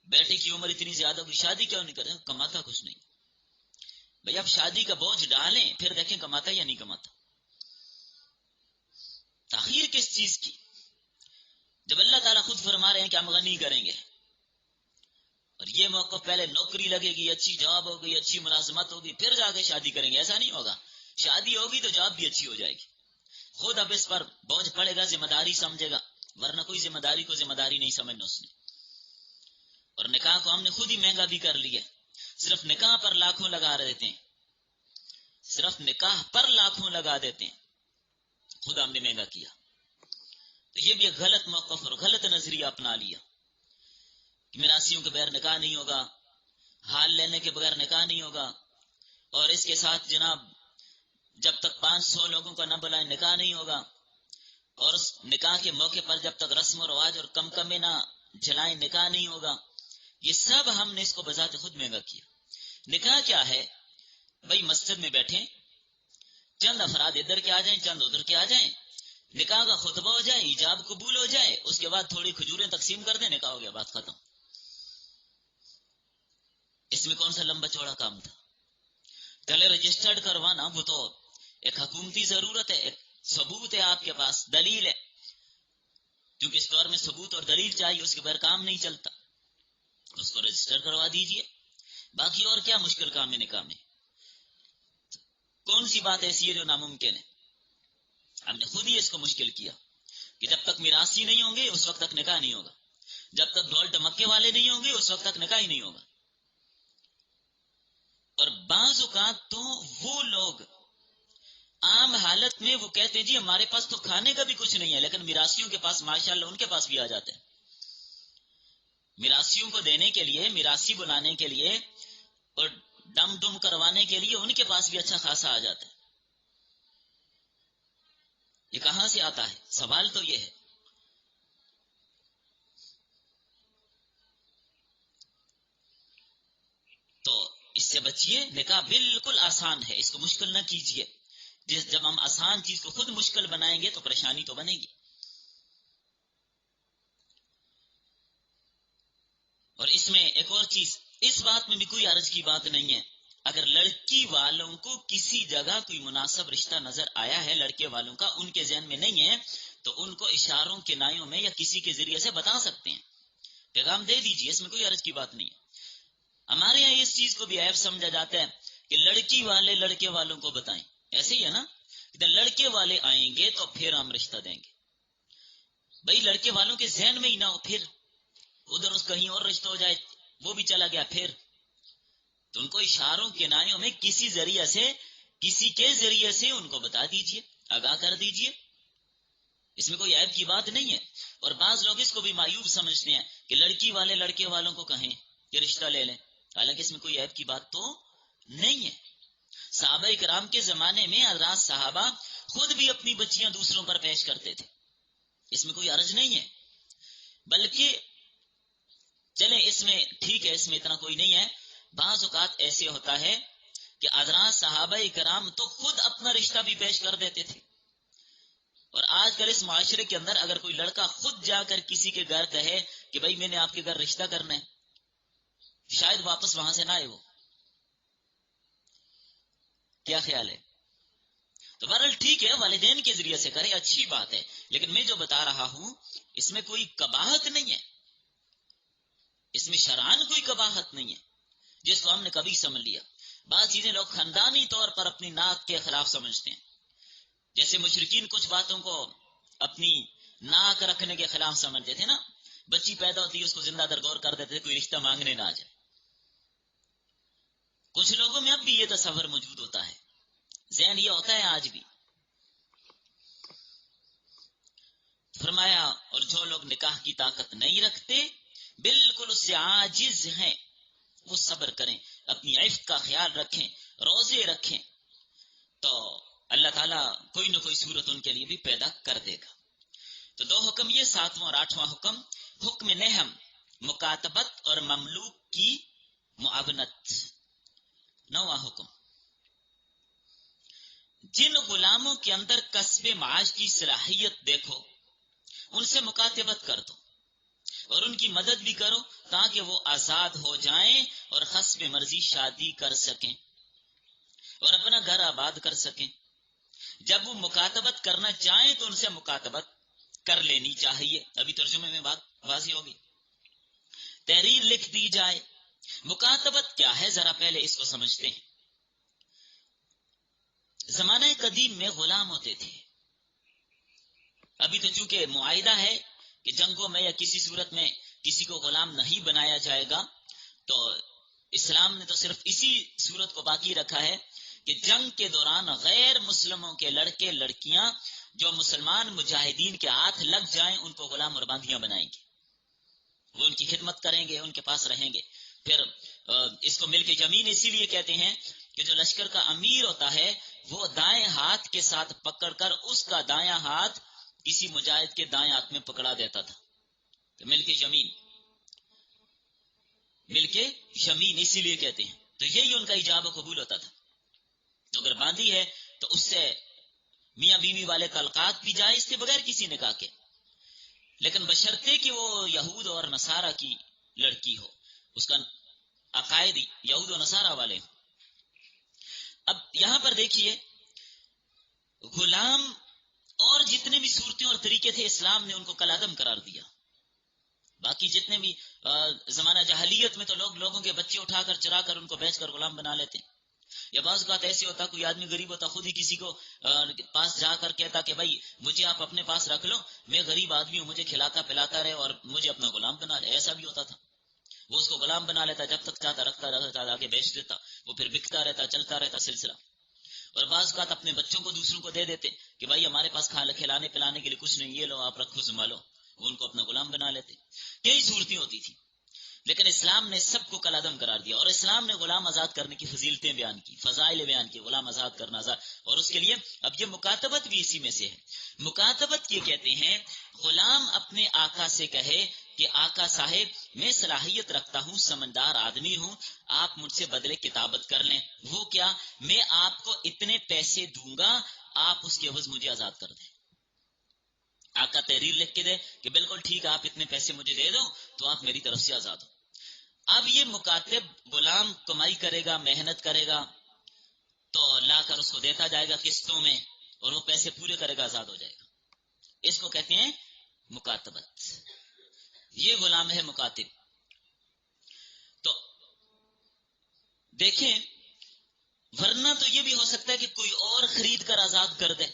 Speaker 1: بیٹے کی عمر اتنی زیادہ ہوئی، شادی کیوں نہیں کرے؟ کماتا کچھ نہیں. بھئی اب شادی کا بوجھ ڈالیں پھر دیکھیں کماتا یا نہیں کماتا. تاخیر کس چیز کی جب اللہ تعالیٰ خود فرما رہے ہیں کہ ہم غنی کریں گے. اور یہ موقع پہلے نوکری لگے گی، اچھی جاب ہوگی، اچھی ملازمت ہوگی، پھر جا کے شادی کریں گے. ایسا نہیں ہوگا. شادی ہوگی تو جاب بھی اچھی ہو جائے گی. خود اب اس پر بوجھ پڑے گا، ذمہ داری سمجھے گا، ورنہ کوئی ذمہ داری کو ذمہ داری نہیں سمجھنا اس نے. اور نکاح کو ہم نے خود ہی مہنگا بھی کر لیا. صرف نکاح پر لاکھوں لگا دیتے ہیں، صرف نکاح پر لاکھوں لگا دیتے ہیں، خود ہم نے مہنگا کیا. تو یہ بھی ایک غلط موقف اور غلط نظریہ اپنا لیا کہ میراثیوں کے بغیر نکاح نہیں ہوگا، حال لینے کے بغیر نکاح نہیں ہوگا. اور اس کے ساتھ جناب جب تک 500 لوگوں کا نہ بلائے نکاح نہیں ہوگا، اور اس نکاح کے موقع پر جب تک رسم و رواج اور کم نہ جلائیں نکاح نہیں ہوگا. یہ سب ہم نے اس کو بذات خود مہنگا کیا. نکاح کیا ہے بھائی؟ مسجد میں بیٹھیں، چند افراد ادھر کے آ جائیں، چند ادھر کے آ جائیں، نکاح کا خطبہ ہو جائے، ایجاب قبول ہو جائے، اس کے بعد تھوڑی کھجوریں تقسیم کر دیں، نکاح ہو گیا، بات ختم. اس میں کون سا لمبا چوڑا کام تھا؟ چلے رجسٹرڈ کروانا وہ تو ایک حکومتی ضرورت ہے، ایک ثبوت ہے آپ کے پاس، دلیل ہے، کیونکہ اس دور میں ثبوت اور دلیل چاہیے، اس کے بغیر کام نہیں چلتا. اس کو رجسٹر کروا دیجئے. باقی اور کیا مشکل کام ہے نکاح میں؟ کون سی بات ایسی ہے جو ناممکن ہے؟ ہم نے خود ہی اس کو مشکل کیا کہ جب تک میراثی نہیں ہوں گے اس وقت تک نکاح نہیں ہوگا، جب تک ڈھول ڈمکے والے نہیں ہوں گے اس وقت تک نکاح ہی نہیں ہوگا. اور بعض اوقات تو وہ لوگ عام حالت میں وہ کہتے ہیں جی ہمارے پاس تو کھانے کا بھی کچھ نہیں ہے، لیکن میراثیوں کے پاس ماشاءاللہ ان کے پاس بھی آ جاتے ہیں. میراثیوں کو دینے کے لیے، میراثی بلانے کے لیے اور ڈم ڈم کروانے کے لیے ان کے پاس بھی اچھا خاصا آ جاتا ہے. یہ کہاں سے آتا ہے؟ سوال تو یہ ہے. تو اس سے بچیے. نکاح بالکل آسان ہے، اس کو مشکل نہ کیجیے. جب ہم آسان چیز کو خود مشکل بنائیں گے تو پریشانی تو بنے گی. اور اس میں ایک اور چیز، اس بات میں بھی کوئی عرض کی بات نہیں ہے، اگر لڑکی والوں کو کسی جگہ کوئی مناسب رشتہ نظر آیا ہے لڑکے والوں کا، ان کے ذہن میں نہیں ہے، تو ان کو اشاروں کنایوں میں یا کسی کے ذریعے سے بتا سکتے ہیں، پیغام دے دیجیے، اس میں کوئی عرض کی بات نہیں ہے. ہمارے یہاں اس چیز کو بھی عیب سمجھا جاتا ہے کہ لڑکی والے لڑکے والوں کو بتائیں. ایسے ہی ہے نا، لڑکے والے آئیں گے تو پھر ہم رشتہ دیں گے. بھائی لڑکے والوں کے ذہن میں ہی نہ ہو، پھر ادھر اس کہیں اور رشتہ ہو جائے، وہ بھی چلا گیا، پھر تو ان کو اشاروں کنایوں میں کسی ذریعے سے، کسی کے ذریعے سے ان کو بتا دیجئے، آگاہ کر دیجئے. اس میں کوئی عیب کی بات نہیں ہے. اور بعض لوگ اس کو بھی معیوب سمجھتے ہیں کہ لڑکی والے لڑکے والوں کو کہیں کہ رشتہ لے لیں، حالانکہ اس میں کوئی عیب کی بات تو نہیں ہے. صحابہ کرام کے زمانے میں حضرات صحابہ خود بھی اپنی بچیاں دوسروں پر پیش کرتے تھے، اس میں کوئی عرض نہیں ہے. بلکہ چلیں اس میں ٹھیک ہے، اس میں اتنا کوئی نہیں ہے. بعض اوقات ایسے ہوتا ہے کہ حضرات صحابہ کرام تو خود اپنا رشتہ بھی پیش کر دیتے تھے. اور آج کل اس معاشرے کے اندر اگر کوئی لڑکا خود جا کر کسی کے گھر کہے کہ بھائی میں نے آپ کے گھر رشتہ کرنا ہے، شاید واپس وہاں سے نہ آئے. وہ کیا خیال ہے؟ تو بہرحال ٹھیک ہے، والدین کے ذریعے سے کرے، اچھی بات ہے، لیکن میں جو بتا رہا ہوں اس میں کوئی قباحت نہیں ہے، اس میں شرعاً کوئی قباحت نہیں ہے جس کو ہم نے کبھی سمجھ لیا. بعض چیزیں لوگ خاندانی طور پر اپنی ناک کے خلاف سمجھتے ہیں، جیسے مشرکین کچھ باتوں کو اپنی ناک رکھنے کے خلاف سمجھتے تھے نا. بچی پیدا ہوتی ہے اس کو زندہ درگور کر دیتے تھے، کوئی رشتہ مانگنے نہ آ جائے. کچھ لوگوں میں اب بھی یہ تصور موجود ہوتا ہے، ذہن یہ ہوتا ہے آج بھی. فرمایا اور جو لوگ نکاح کی طاقت نہیں رکھتے، بالکل اس سے عاجز ہیں، وہ صبر کریں، اپنی عفت کا خیال رکھیں، روزے رکھیں، تو اللہ تعالیٰ کوئی نہ کوئی صورت ان کے لیے بھی پیدا کر دے گا. تو 2 حکم یہ، 7واں اور 8واں حکم. حکم نہم، مکاتبت اور مملوک کی معاونت. 9واں حکم، جن غلاموں کے اندر کسب معاش کی صلاحیت دیکھو ان سے مکاتبت کر دو اور ان کی مدد بھی کرو تاکہ وہ آزاد ہو جائیں اور حسب مرضی شادی کر سکیں اور اپنا گھر آباد کر سکیں. جب وہ مکاتبت کرنا چاہیں تو ان سے مکاتبت کر لینی چاہیے. ابھی ترجمے میں بات واضح ہوگی. تحریر لکھ دی جائے. مکاتبت کیا ہے ذرا پہلے اس کو سمجھتے ہیں. زمانہ قدیم میں غلام ہوتے تھے. ابھی تو چونکہ معاہدہ ہے کہ جنگوں میں یا کسی صورت میں کسی کو غلام نہیں بنایا جائے گا، تو اسلام نے تو صرف اسی صورت کو باقی رکھا ہے کہ جنگ کے دوران غیر مسلموں کے لڑکے لڑکیاں جو مسلمان مجاہدین کے ہاتھ لگ جائیں ان کو غلام اور باندیاں بنائیں گے، وہ ان کی خدمت کریں گے، ان کے پاس رہیں گے. پھر اس کو مل کے یمین اسی لیے کہتے ہیں کہ جو لشکر کا امیر ہوتا ہے وہ دائیں ہاتھ کے ساتھ پکڑ کر اس کا دایاں ہاتھ کسی مجاہد کے دائیں ہاتھ میں پکڑا دیتا تھا. ملک یمین، ملک یمین اسی لیے کہتے ہیں. تو یہی ان کا ایجاب و قبول ہوتا تھا. تو اگر باندھی ہے تو اس سے میاں بیوی والے تعلقات بھی جائز تھے بغیر کسی نکاح کے، لیکن بشرطے کہ وہ یہود اور نصارہ کی لڑکی ہو، اس کا عقائد یہود و نصارہ والے ہوں. اب یہاں پر دیکھیے، غلام اور جتنے بھی صورتیں اور طریقے تھے اسلام نے ان کو کالعدم قرار دیا. باقی جتنے بھی زمانہ جاہلیت میں تو لوگوں کے بچے اٹھا کر چرا کر ان کو بیچ کر غلام بنا لیتے. یا بعض اوقات ایسے ہوتا کوئی آدمی غریب ہوتا خود ہی کسی کو پاس جا کر کہتا کہ بھائی مجھے آپ اپنے پاس رکھ لو، میں غریب آدمی ہوں، مجھے کھلاتا پلاتا رہے اور مجھے اپنا غلام بنا رہے. ایسا بھی ہوتا تھا. وہ اس کو غلام بنا لیتا، جب تک چاہتا رکھتا آگے بیچ دیتا، وہ پھر بکتا رہتا، چلتا رہتا سلسلہ. اور بعض اوقات اپنے بچوں کو دوسروں کو دے دیتے کہ بھائی ہمارے پاس کھلانے پلانے کے لیے کچھ نہیں، یہ لو آپ رکھو سنبھالو. وہ ان کو اپنا غلام بنا لیتے. کئی صورتیں ہوتی تھی، لیکن اسلام نے سب کو کالعدم قرار دیا. اور اسلام نے غلام آزاد کرنے کی فضیلتیں بیان کی، فضائل بیان کی، غلام آزاد کرنا آزاد. اور اس کے لیے اب یہ مکاتبت بھی اسی میں سے ہے. مکاتبت یہ کہتے ہیں غلام اپنے آقا سے کہے کہ آقا صاحب میں صلاحیت رکھتا ہوں، سمجھدار آدمی ہوں، آپ مجھ سے بدلے کتابت کر لیں. وہ کیا؟ میں آپ کو اتنے پیسے دوں گا، آپ اس کے عوض مجھے آزاد کر دیں. آقا تحریر لکھ کے دے کہ بالکل ٹھیک ہے، آپ اتنے پیسے مجھے دے دو تو آپ میری طرف سے آزاد ہو. اب یہ مکاتب غلام کمائی کرے گا، محنت کرے گا، تو لا کر اس کو دیتا جائے گا قسطوں میں، اور وہ پیسے پورے کرے گا، آزاد ہو جائے گا. اس کو کہتے ہیں مکاتبت. یہ غلام ہے مکاتب. تو دیکھیں، ورنہ تو یہ بھی ہو سکتا ہے کہ کوئی اور خرید کر آزاد کر دے،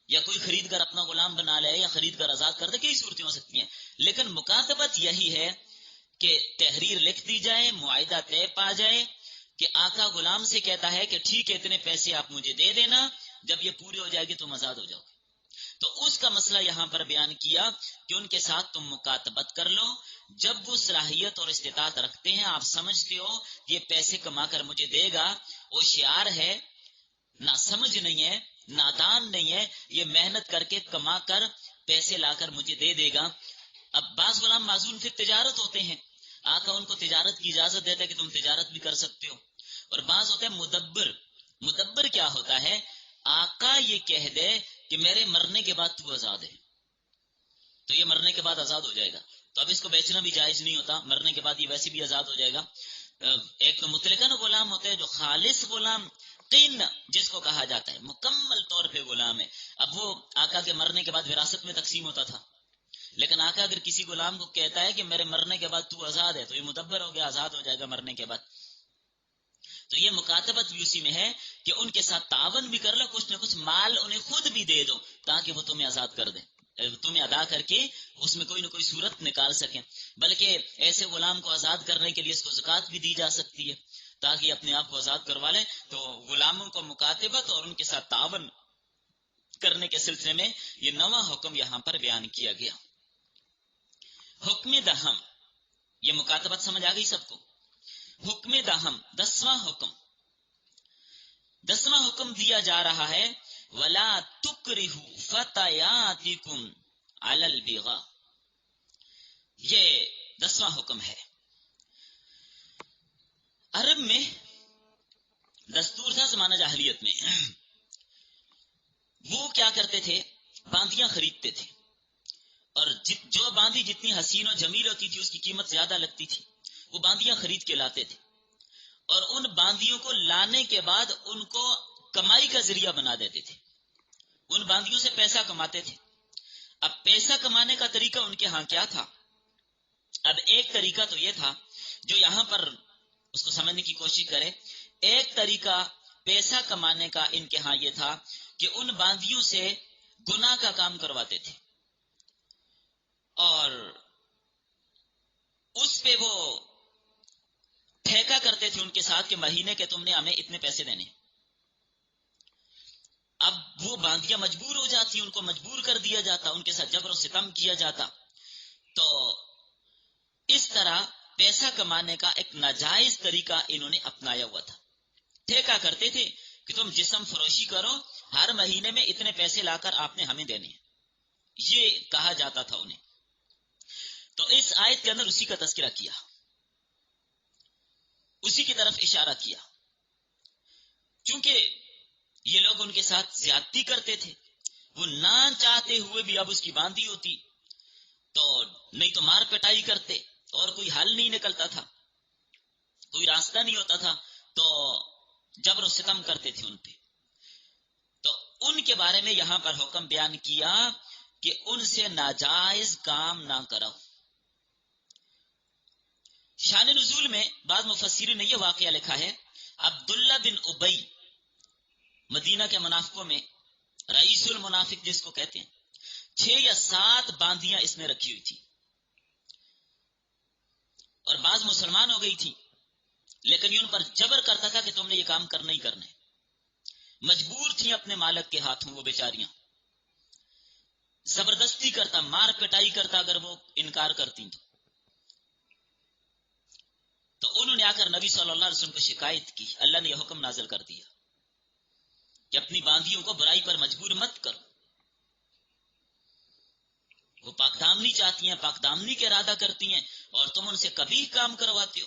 Speaker 1: یا کوئی خرید کر اپنا غلام بنا لے، یا خرید کر آزاد کر دے. کئی صورتیں ہو سکتی ہیں، لیکن مکاتبت یہی ہے کہ تحریر لکھ دی جائے، معاہدہ طے پا جائے کہ آقا غلام سے کہتا ہے کہ ٹھیک ہے اتنے پیسے آپ مجھے دے دینا، جب یہ پورے ہو جائے گی تم آزاد ہو جاؤ گے. تو اس کا مسئلہ یہاں پر بیان کیا کہ ان کے ساتھ تم مکاتبت کر لو. جب وہ صلاحیت اور استطاعت رکھتے ہیں، آپ سمجھتے ہو یہ پیسے کما کر مجھے دے گا، وہ ہوشیار ہے، نہ سمجھ نہیں ہے، نادان نہیں ہے، یہ محنت کر کے کما کر پیسے لا کر مجھے دے دے گا. اب بعض غلام معزول پھر تجارت ہوتے ہیں، آقا ان کو تجارت کی اجازت دیتا ہے کہ تم تجارت بھی کر سکتے ہو. اور بعض ہوتا ہے مدبر. مدبر کیا ہوتا ہے؟ آقا یہ کہہ دے کہ میرے مرنے کے بعد تو آزاد ہے، تو یہ مرنے کے بعد آزاد ہو جائے گا. تو اب اس کو بیچنا بھی جائز نہیں ہوتا، مرنے کے بعد یہ ویسے بھی آزاد ہو جائے گا. ایک تو مطلقاً غلام ہوتے ہیں جو خالص غلام، قین جس کو کہا جاتا ہے، مکمل طور پہ غلام ہے. اب وہ آقا کے مرنے کے بعد وراثت میں تقسیم ہوتا تھا، لیکن آقا اگر کسی غلام کو کہتا ہے کہ میرے مرنے کے بعد تو آزاد ہے، تو یہ مدبر ہو گیا، آزاد ہو جائے گا مرنے کے بعد. تو یہ مکاتبت بھی اسی میں ہے کہ ان کے ساتھ تعاون بھی کر لو، کچھ نہ کچھ مال انہیں خود بھی دے دو تاکہ وہ تمہیں آزاد کر دیں، تمہیں ادا کر کے اس میں کوئی نہ کوئی صورت نکال سکیں. بلکہ ایسے غلام کو آزاد کرنے کے لیے اس کو زکوٰۃ بھی دی جا سکتی ہے تاکہ اپنے آپ کو آزاد کروا لیں. تو غلاموں کو مکاتبت اور ان کے ساتھ تعاون کرنے کے سلسلے میں یہ نواں حکم یہاں پر بیان کیا گیا. حکم دہم، یہ مکاتبت سمجھ آ گئی سب کو. حکم دہم، 10واں حکم. 10واں حکم دیا جا رہا ہے وَلَا تُكْرِهُ فَتَيَاتِكُمْ عَلَى الْبِغَاءِ. یہ 10واں حکم ہے. عرب میں دستور تھا زمانہ جاہلیت میں، وہ کیا کرتے تھے؟ باندیاں خریدتے تھے، اور جو باندی جتنی حسین و جمیل ہوتی تھی اس کی قیمت زیادہ لگتی تھی. وہ باندیاں خرید کے لاتے تھے، اور ان باندیوں کو لانے کے بعد ان کو کمائی کا ذریعہ بنا دیتے تھے. ان باندیوں سے پیسہ کماتے تھے. اب پیسہ کمانے کا طریقہ ان کے ہاں کیا تھا؟ اب ایک طریقہ تو یہ تھا جو یہاں پر اس کو سمجھنے کی کوشش کرے. ایک طریقہ پیسہ کمانے کا ان کے ہاں یہ تھا کہ ان باندیوں سے گناہ کا کام کرواتے تھے، اور اس پہ وہ ٹھیکا کرتے تھے ان کے ساتھ کہ مہینے کے تم نے ہمیں اتنے پیسے دینے. اب وہ باندیاں مجبور ہو جاتی، ان کو مجبور کر دیا جاتا، ان کے ساتھ جبر و ستم کیا جاتا. تو اس طرح پیسہ کمانے کا ایک ناجائز طریقہ انہوں نے اپنایا ہوا تھا. ٹھیکہ کرتے تھے کہ تم جسم فروشی کرو، ہر مہینے میں اتنے پیسے لا کر آپ نے ہمیں دینے ہیں، یہ کہا جاتا تھا انہیں۔ تو اس آیت کے اندر اسی کا تذکرہ کیا، اسی کی طرف اشارہ کیا، چونکہ یہ لوگ ان کے ساتھ زیادتی کرتے تھے، وہ نہ چاہتے ہوئے بھی اب اس کی باندھی ہوتی تو نہیں تو مار پٹائی کرتے، اور کوئی حل نہیں نکلتا تھا، کوئی راستہ نہیں ہوتا تھا تو جبر و ستم کرتے تھے ان پہ۔ تو ان کے بارے میں یہاں پر حکم بیان کیا کہ ان سے ناجائز کام نہ کرو۔ شان نزول میں بعض مفسرین نے یہ واقعہ لکھا ہے، عبداللہ بن ابی مدینہ کے منافقوں میں رئیس المنافق جس کو کہتے ہیں، 6 یا 7 باندیاں اس نے رکھی ہوئی تھی، اور بعض مسلمان ہو گئی تھی، لیکن یہ ان پر جبر کرتا تھا کہ تم نے یہ کام کرنا ہی کرنا ہے، مجبور تھی اپنے مالک کے ہاتھوں وہ بیچاریاں، زبردستی کرتا، مار پٹائی کرتا اگر وہ انکار کرتی تو انہوں نے آ کر نبی صلی اللہ علیہ وسلم کو شکایت کی۔ اللہ نے یہ حکم نازل کر دیا کہ اپنی باندیوں کو برائی پر مجبور مت کرو، وہ پاک دامنی چاہتی ہیں، پاک دامنی کے ارادہ کرتی ہیں، اور تم ان سے کبھی کام کرواتے ہو۔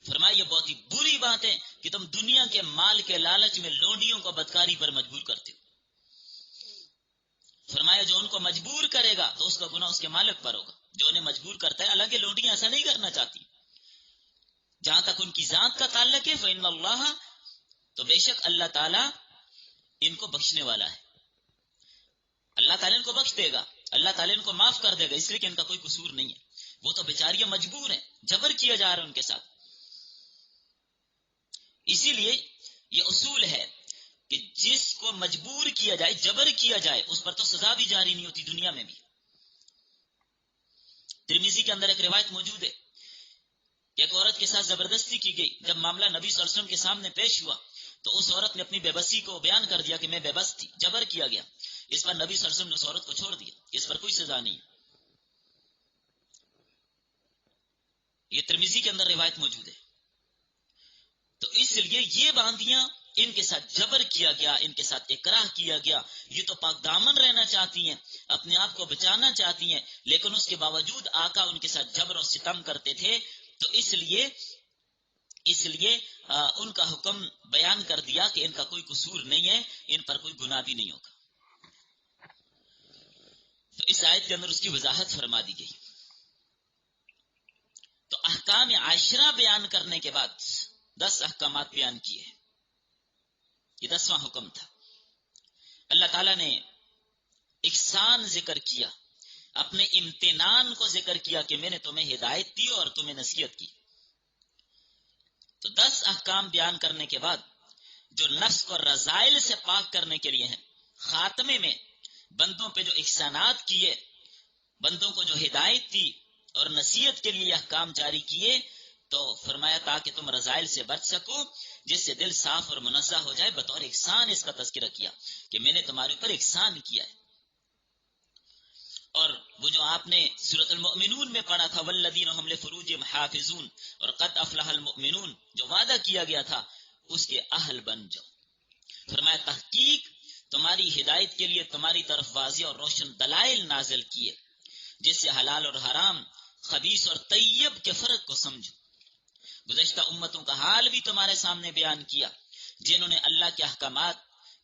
Speaker 1: فرمایا یہ بہت ہی بری بات ہے کہ تم دنیا کے مال کے لالچ میں لونڈیوں کو بدکاری پر مجبور کرتے ہو۔ فرمایا جو ان کو مجبور کرے گا تو اس کا گناہ اس کے مالک پر ہوگا جو انہیں مجبور کرتا ہے، حالانکہ لونڈیاں ایسا نہیں کرنا چاہتی، جہاں تک ان کی ذات کا تعلق ہے فإن اللہ، تو بے شک اللہ تعالیٰ ان کو بخشنے والا ہے، اللہ تعالیٰ ان کو بخش دے گا، اللہ تعالیٰ ان کو معاف کر دے گا، اس لیے کہ ان کا کوئی قصور نہیں ہے، وہ تو بیچاریاں مجبور ہیں، جبر کیا جا رہا ہے ان کے ساتھ۔ اسی لیے یہ اصول ہے کہ جس کو مجبور کیا جائے، جبر کیا جائے، اس پر تو سزا بھی جاری نہیں ہوتی دنیا میں بھی۔ ترمذی کے اندر ایک روایت موجود ہے کہ ایک عورت کے ساتھ زبردستی کی گئی، جب معاملہ نبی صلی اللہ علیہ وسلم کے سامنے پیش ہوا تو اس عورت نے اپنی بے بسی کو بیان کر دیا کہ میں بے بس تھی، جبر کیا گیا، اس پر نبی صلی اللہ علیہ وسلم نے اس عورت کو چھوڑ دیا، اس پر کوئی سزا نہیں ہے۔ یہ ترمذی کے اندر روایت موجود ہے۔ تو اس لیے یہ باندیاں ان کے ساتھ جبر کیا گیا، ان کے ساتھ اکراہ کیا گیا، یہ تو پاک دامن رہنا چاہتی ہیں، اپنے آپ کو بچانا چاہتی ہیں، لیکن اس کے باوجود آقا ان کے ساتھ جبر و ستم کرتے تھے، تو اس لیے ان کا حکم بیان کر دیا کہ ان کا کوئی قصور نہیں ہے، ان پر کوئی گناہ بھی نہیں ہوگا۔ تو اس آیت کے اندر اس کی وضاحت فرما دی گئی۔ تو احکام عاشرہ بیان کرنے کے بعد 10 احکامات بیان کیے، یہ 10واں حکم تھا۔ اللہ تعالیٰ نے احسان ذکر کیا، اپنے امتنان کو ذکر کیا کہ میں نے تمہیں ہدایت دی اور تمہیں نصیحت کی۔ تو 10 احکام بیان کرنے کے بعد جو نفس کو رذائل سے پاک کرنے کے لیے ہیں، خاتمے میں بندوں پہ جو احسانات کیے، بندوں کو جو ہدایت دی اور نصیحت کے لیے احکام جاری کیے، تو فرمایا تاکہ تم رذائل سے بچ سکو، جس سے دل صاف اور منزہ ہو جائے، بطور احسان اس کا تذکرہ کیا کہ میں نے تمہارے اوپر احسان کیا ہے۔ اور وہ جو آپ نے سورۃ المؤمنون میں پڑھا تھا والذین هم لفروجهم حافظون، اور قد افلح المؤمنون، جو وعدہ کیا گیا تھا اس کے اہل بن جاؤ۔ فرمایا تحقیق تمہاری ہدایت کے لیے تمہاری طرف واضح اور روشن دلائل نازل کیے، جس سے حلال اور حرام، خبیث اور طیب کے فرق کو سمجھو۔ گزشتہ امتوں کا حال بھی تمہارے سامنے بیان کیا، جنہوں نے اللہ کے احکامات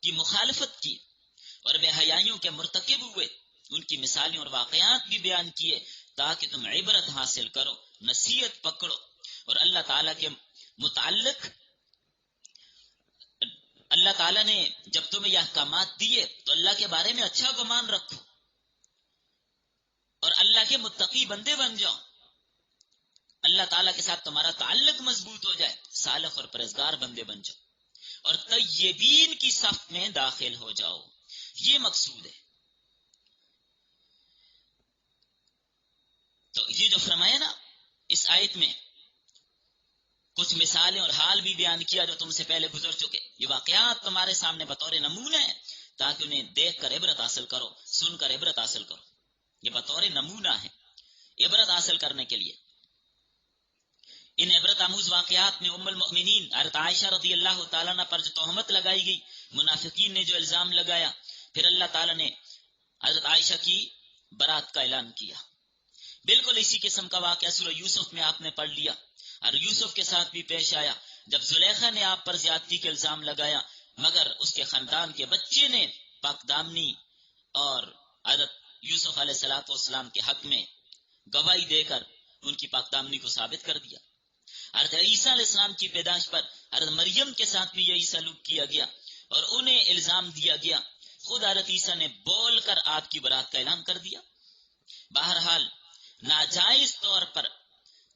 Speaker 1: کی مخالفت کی اور بے حیائیوں کے مرتکب ہوئے، ان کی مثالیں اور واقعات بھی بیان کیے تاکہ تم عبرت حاصل کرو، نصیحت پکڑو، اور اللہ تعالیٰ کے متعلق اللہ تعالیٰ نے جب تمہیں یہ احکامات دیے تو اللہ کے بارے میں اچھا گمان رکھو اور اللہ کے متقی بندے بن جاؤ، اللہ تعالیٰ کے ساتھ تمہارا تعلق مضبوط ہو جائے، صالح اور پرہیزگار بندے بن جاؤ، اور طیبین کی صف میں داخل ہو جاؤ، یہ مقصود ہے۔ تو یہ جو فرمایا نا اس آیت میں، کچھ مثالیں اور حال بھی بیان کیا جو تم سے پہلے گزر چکے، یہ واقعات تمہارے سامنے بطور نمونہ ہیں تاکہ انہیں دیکھ کر عبرت حاصل کرو، سن کر عبرت حاصل کرو، یہ بطور نمونہ ہے عبرت حاصل کرنے کے لیے۔ ان عبرت آموز واقعات میں ام المؤمنین حضرت عائشہ رضی اللہ تعالیٰ عنہ پر جو تہمت لگائی گئی، منافقین نے جو الزام لگایا، پھر اللہ تعالیٰ نے حضرت عائشہ کی برات کا اعلان کیا۔ بالکل اسی قسم کا واقعہ سورہ یوسف میں آپ نے پڑھ لیا، اور یوسف کے ساتھ بھی پیش آیا جب زلیخا نے آپ پر زیادتی کے الزام لگایا، مگر اس کے خاندان کے بچے نے پاک دامنی اور حضرت یوسف علیہ السلام کے حق میں گواہی دے کر ان کی پاک دامنی کو ثابت کر دیا۔ حضرت عیسیٰ علیہ السلام کی پیدائش پر حضرت مریم کے ساتھ بھی یہی سلوک کیا گیا اور انہیں الزام دیا گیا، خود حضرت عیسیٰ نے بول کر آپ کی برات کا اعلان کر دیا۔ بہرحال ناجائز طور پر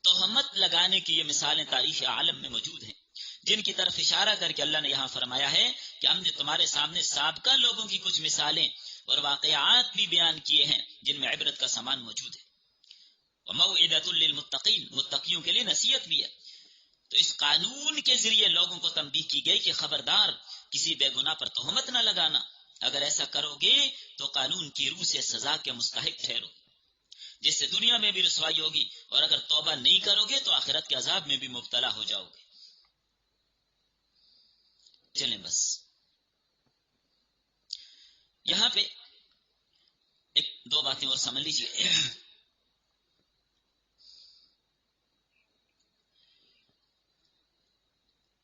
Speaker 1: تہمت لگانے کی یہ مثالیں تاریخ عالم میں موجود ہیں، جن کی طرف اشارہ کر کے اللہ نے یہاں فرمایا ہے کہ ہم نے تمہارے سامنے سابقہ لوگوں کی کچھ مثالیں اور واقعات بھی بیان کیے ہیں جن میں عبرت کا سامان موجود ہے۔ وَمَوْعِدَةٌ لِّلْمُتَّقِينَ، متقیوں کے لیے نصیحت بھی ہے۔ تو اس قانون کے ذریعے لوگوں کو تنبیہ کی گئی کہ خبردار کسی بے گناہ پر تہمت نہ لگانا، اگر ایسا کرو گے تو قانون کی روح سے سزا کے مستحق ٹھہرو، جس سے دنیا میں بھی رسوائی ہوگی، اور اگر توبہ نہیں کرو گے تو آخرت کے عذاب میں بھی مبتلا ہو جاؤ گے۔ چلیں بس یہاں پہ ایک دو باتیں اور سمجھ لیجیے۔